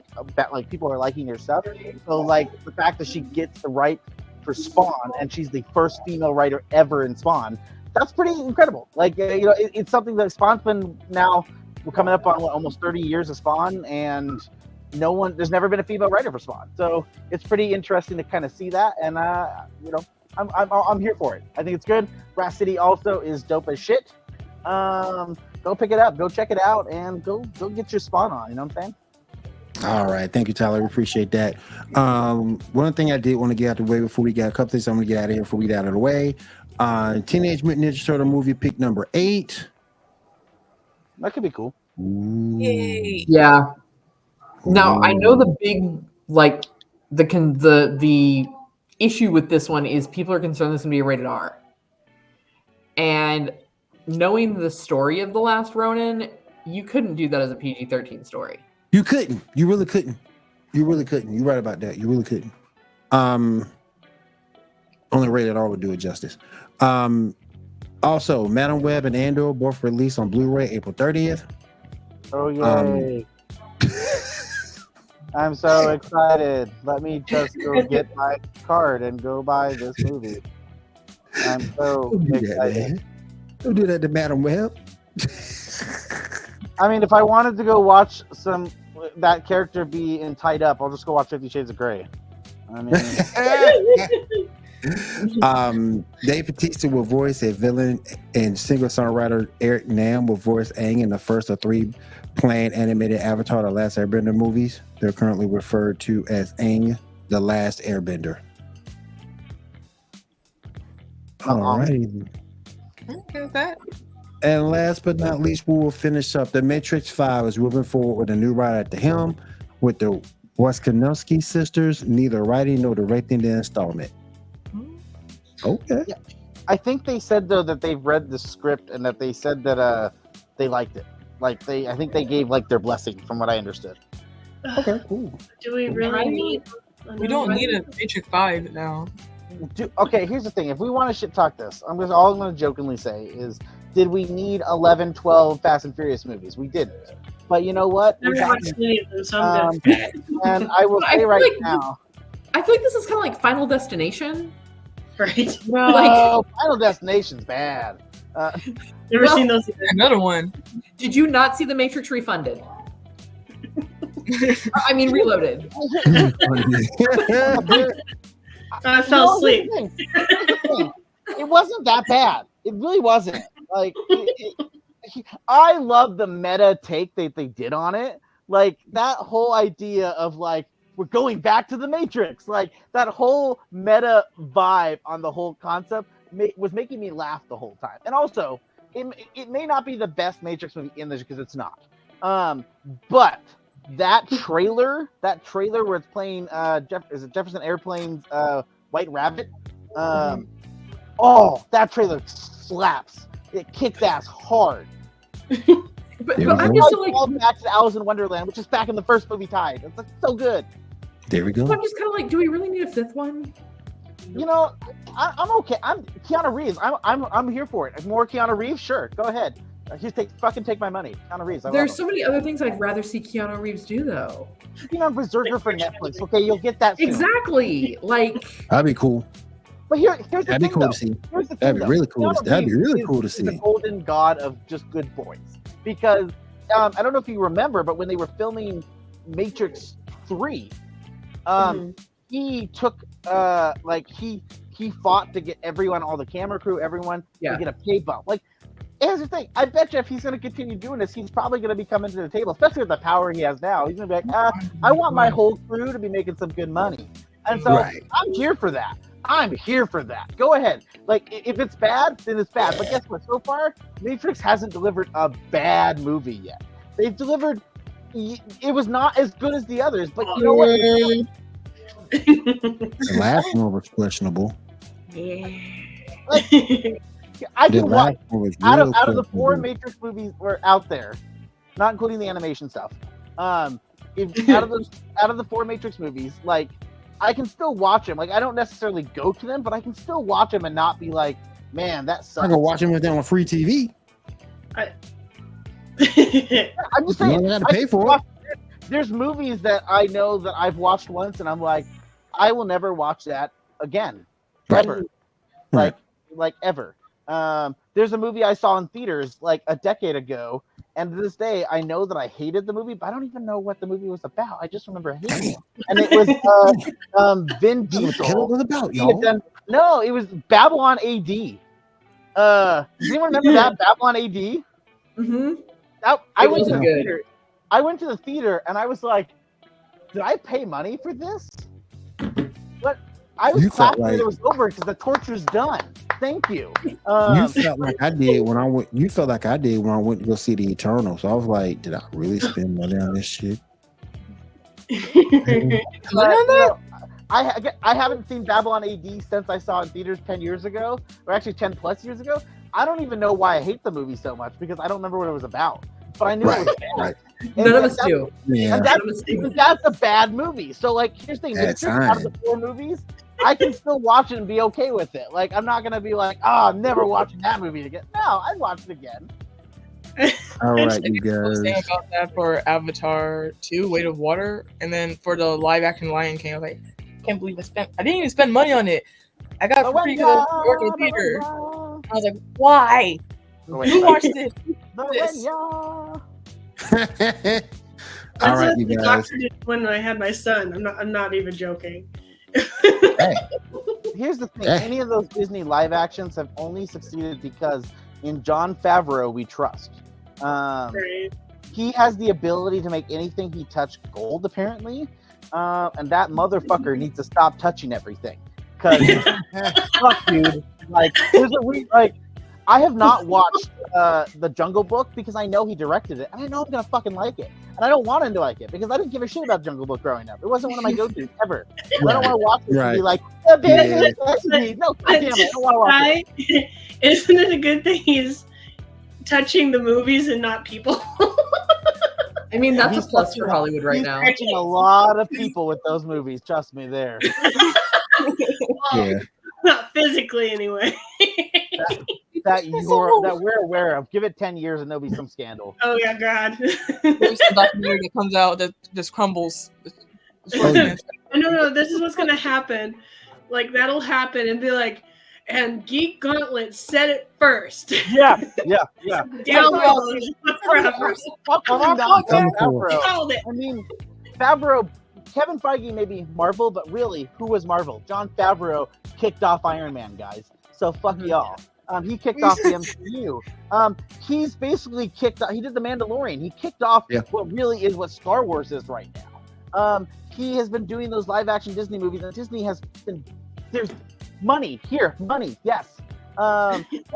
people are liking her stuff. So the fact that she gets the right for Spawn and she's the first female writer ever in Spawn, that's pretty incredible. It's something that Spawn's been now. We're coming up on almost 30 years of Spawn, and there's never been a female writer for Spawn. So it's pretty interesting to kind of see that, and I'm here for it. I think it's good. Rat City also is dope as shit. go pick it up, go check it out, and go get your Spawn on. You know what I'm saying? All right, thank you, Tyler. We appreciate that. One thing I did want to get out of the way before we got a couple things I'm going to get out of here before we get out of the way. Teenage Mutant Ninja Turtle movie pick number 8. That could be cool. Yay. Yeah. Now I know the big the issue with this one is people are concerned this is going to be a rated R. And knowing the story of The Last Ronin, you couldn't do that as a PG-13 story. You couldn't. You really couldn't. You really couldn't. You're right about that. You really couldn't. Only rated R would do it justice. Also, Madam Web and Andor both released on Blu-ray April 30th. Oh, yay. I'm so excited. Let me just go get my card and go buy this movie. I'm so excited. Don't do that to Madam Web. I mean, if I wanted to go watch that character be in Tied Up, I'll just go watch 50 Shades of Grey. I mean... Dave Bautista will voice a villain, and singer-songwriter Eric Nam will voice Aang in the first of 3 planned animated Avatar: The Last Airbender movies. They're currently referred to as Aang: The Last Airbender. All right. Okay with that. And last but not least, we will finish up. The Matrix 5 is moving forward with a new writer at the helm, with the Wachowski sisters neither writing nor directing the installment. Okay. Yeah. I think they said though that they've read the script and that they said that they liked it. Like I think they gave like their blessing, from what I understood. Okay, cool. Do we really need? We don't need a Matrix 5 now. Okay, here's the thing. If we want to shit talk this, all I'm going to jokingly say is, did we need 11, 12 Fast and Furious movies? We didn't. But you know what? Never watched any of them, so I'm good. And I will say right now, I feel like this is kind of like Final Destination. Right. No, Final Destination's bad. Never seen those either. Another one. Did you not see The Matrix Refunded? I mean, Reloaded. I fell asleep. It wasn't that bad. It really wasn't. Like, I love the meta take that they did on it. Like, that whole idea of like, we're going back to the Matrix. Like, that whole meta vibe on the whole concept was making me laugh the whole time. And also, it may not be the best Matrix movie in this, because it's not. But that trailer where it's playing Jefferson Airplane's White Rabbit. That trailer slaps. It kicks ass hard. but I'm just like, all back to Alice in Wonderland, which is back in the first movie Tied. It's like, so good. There we go. I'm just kind of like, do we really need a 5th one? You know, I'm okay. I'm Keanu Reeves. I'm here for it. More Keanu Reeves, sure. Go ahead. Just take my money. Keanu Reeves. There's so many other things I'd rather see Keanu Reeves do, though. You know, Berserker for Netflix. Okay, you'll get that soon. Exactly. Like, that'd be cool. But here's the that'd be cool to see. That'd be really cool. That'd be really cool to see. The golden god of just good boys. Because I don't know if you remember, but when they were filming Matrix 3, he took he fought to get everyone, all the camera crew, everyone to get a pay bump. Like, here's the thing. I bet you if he's going to continue doing this, he's probably going to be coming to the table, especially with the power he has now. He's going to be like, I want my whole crew to be making some good money. And so I'm here for that. I'm here for that. Go ahead. Like, if it's bad, then it's bad. But guess what? So far, Matrix hasn't delivered a bad movie yet. They've delivered... It was not as good as the others, but you know what? The last one was questionable. Like, I can watch out of the 4 Matrix movies were out there, not including the animation stuff. Out of the 4 Matrix movies, like, I can still watch them. Like, I don't necessarily go to them, but I can still watch them and not be like, man, that sucks. I can watch them with them on free TV. I'm just saying, you gotta pay for it. There's movies that I know that I've watched once, and I'm like, I will never watch that again, ever. Like ever. There's a movie I saw in theaters like a decade ago, and to this day, I know that I hated the movie, but I don't even know what the movie was about. I just remember hating it. And it was Vin Diesel. What it was about, y'all? No, it was Babylon AD. Does anyone remember that Babylon AD? Mm-hmm. I went to the theater and I was like, did I pay money for this? But I was glad that it was over because the torture's done. Thank you. You felt like I did when I went. You felt like I did when I went to go see the Eternal. So I was like, did I really spend money on this shit? I haven't seen Babylon AD since I saw it in theaters 10 years ago, or actually 10 plus years ago. I don't even know why I hate the movie so much because I don't remember what it was about. But I knew it was bad. Right. None of us do. Yeah. And that's a bad movie. So, like, here's the thing. If it's out of the 4 movies, I can still watch it and be okay with it. Like, I'm not going to be like, I'm never watching that movie again. No, I'd watch it again. All right, you guys. Saying about that for Avatar 2, Weight of Water, and then for the live action Lion King, I was like, I can't believe I didn't even spend money on it. I got it for free because I was working theater. I was like, why? Who watched this? All right, you guys. Doctor did when I had my son. I'm not even joking. Hey. Here's the thing. Any of those Disney live actions have only succeeded because in Jon Favreau we trust. Right. He has the ability to make anything he touched gold, apparently. And that motherfucker needs to stop touching everything. Because, fuck, dude. Like, I have not watched The Jungle Book because I know he directed it. And I know I'm going to fucking like it. And I don't want him to like it because I didn't give a shit about Jungle Book growing up. It wasn't one of my go-tos ever. I don't want to watch it and be like, no, damn it, I don't want to watch it. Isn't it a good thing he's touching the movies and not people? I mean, that's a plus for Hollywood right now. He's touching a lot of people with those movies. Trust me there. Yeah. Not physically, anyway. that we're aware of. Give it 10 years and there'll be some scandal. Oh yeah, God. There's some documentary that comes out that just crumbles. No, this is what's gonna happen. Like, that'll happen and be like, and Geek Gauntlet said it first. Yeah. Download forever. I mean, Favreau, Kevin Feige may be Marvel, but really, who was Marvel? Jon Favreau kicked off Iron Man, guys. So fuck y'all. He kicked off the MCU. He's basically kicked off. He did The Mandalorian. He kicked off what really is what Star Wars is right now. He has been doing those live action Disney movies, and Disney has been there's money here, yes. And they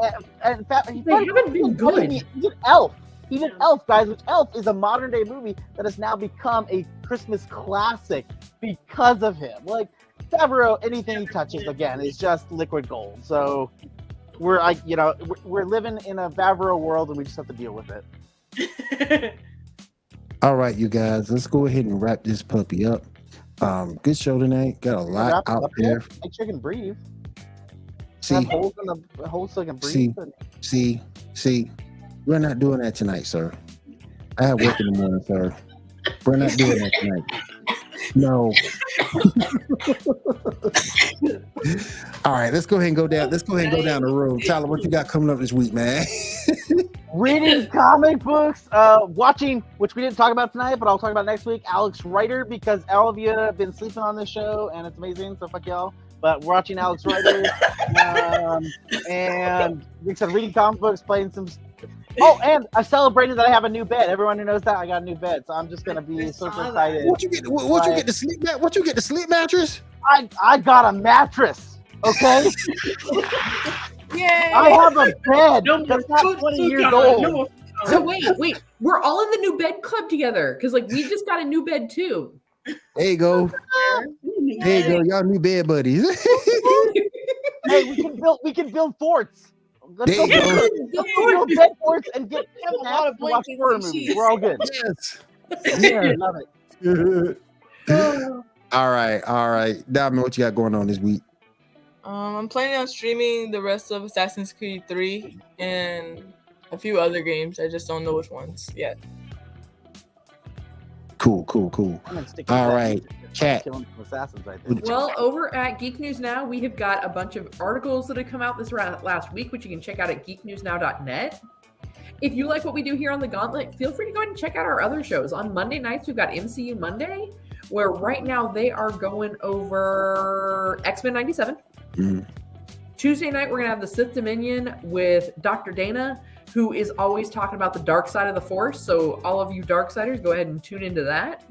haven't been good. He did Elf. He did Elf, guys, which Elf is a modern day movie that has now become a Christmas classic because of him. Like, Favreau, anything he touches again is just liquid gold. So we're living in a Favreau world and we just have to deal with it. All right, you guys, let's go ahead and wrap this puppy up. Good show tonight. Got a lot out there. Make sure you can breathe. See, holes in the holes so I can breathe. See, we're not doing that tonight, sir. I have work in the morning, sir. We're not doing that tonight. No. All right, let's go ahead and go down. Let's go ahead and go down the road. Tyler, what you got coming up this week, man? Reading comic books, watching, which we didn't talk about tonight, but I'll talk about next week, Alex Rider, because all of you have been sleeping on this show, and it's amazing, so fuck y'all. But we're watching Alex Rider, and like I said, reading comic books, playing some... Oh, and I celebrated that I have a new bed. Everyone who knows that, I got a new bed, so I'm just going to be so excited. What you get the sleep mat? What you get the sleep mattress? I got a mattress, okay? Yay! I have a bed that's not 20 years old. So wait, we're all in the new bed club together because like we just got a new bed too. There you go. There you go, y'all new bed buddies. Hey, we can build forts. Let's There go build bed forts and get a lot of watch horror movies. We're all good. Yes. Yeah, love it. All right. Diamond, what you got going on this week? I'm planning on streaming the rest of Assassin's Creed 3 and a few other games. I just don't know which ones yet. Cool. All right, Kat. Well, over at Geek News Now, we have got a bunch of articles that have come out this last week, which you can check out at geeknewsnow.net. If you like what we do here on The Gauntlet, feel free to go ahead and check out our other shows. On Monday nights, we've got MCU Monday, where right now they are going over X-Men 97. Tuesday night, we're going to have the Sith Dominion with Dr. Dana, who is always talking about the dark side of the Force. So all of you Darksiders, go ahead and tune into that.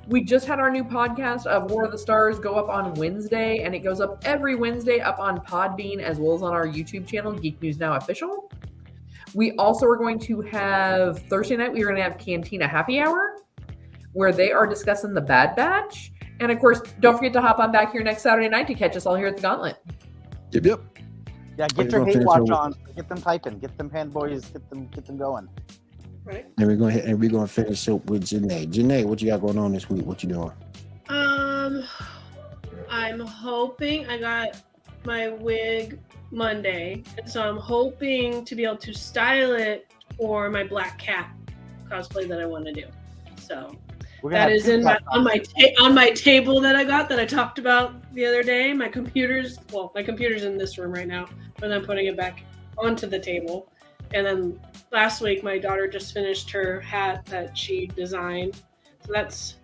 We just had our new podcast of War of the Stars go up on Wednesday, and it goes up every Wednesday up on Podbean as well as on our YouTube channel, Geek News Now Official. We also are going to have Thursday night, we're going to have Cantina Happy Hour, where they are discussing the Bad Batch. And of course, don't forget to hop on back here next Saturday night to catch us all here at the Gauntlet. Yep. Yeah, get your hate watch on. Get them typing. Get them fanboys. Get them going. Right. And we're gonna finish up with Janae. Janae, what you got going on this week? What you doing? I'm hoping I got my wig Monday, and so I'm hoping to be able to style it for my Black Cat cosplay that I want to do. So that is in on my table that I got that I talked about the other day. My computer's in this room right now, but I'm putting it back onto the table. And then last week, my daughter just finished her hat that she designed. So that's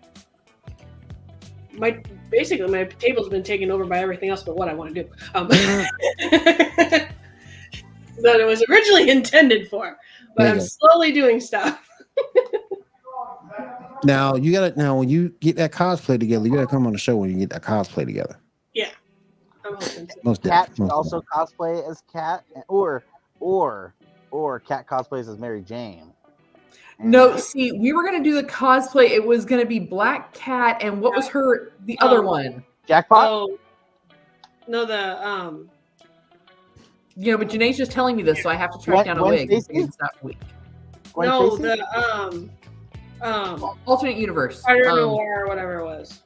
my table's been taken over by everything else but what I want to do. That it was originally intended for, but I'm slowly doing stuff. Now when you get that cosplay together, you gotta come on the show when you get that cosplay together. Yeah, I'm hoping to. Most Cat should also cosplay as Cat, or Cat cosplays as Mary Jane. No, see, we were gonna do the cosplay. It was gonna be Black Cat, and what was the other one? Jackpot. Oh, no, but Janae's just telling me this, so I have to track down a wig. It's that week. No, alternate universe. Spider Noir or whatever it was.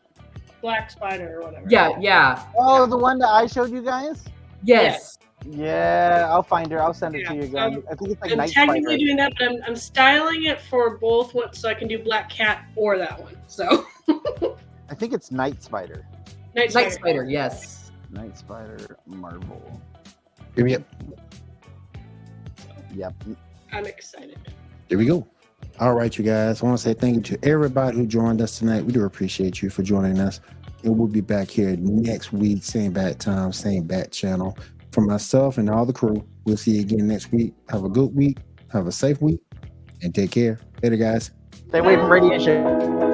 Black Spider or whatever. Yeah. Oh, the one that I showed you guys? Yes. Yeah, I'll find her. I'll send it to you guys. I think it's like I'm technically doing that, but I'm styling it for both ones, so I can do Black Cat or that one. So I think it's Night Spider. Night Spider, yes. Night Spider Marvel. Yep. I'm excited. There we go. All right, you guys. I want to say thank you to everybody who joined us tonight. We do appreciate you for joining us. And we'll be back here next week, same bat time, same bat channel. For myself and all the crew, we'll see you again next week. Have a good week. Have a safe week. And take care. Later, guys. Stay away from radiation.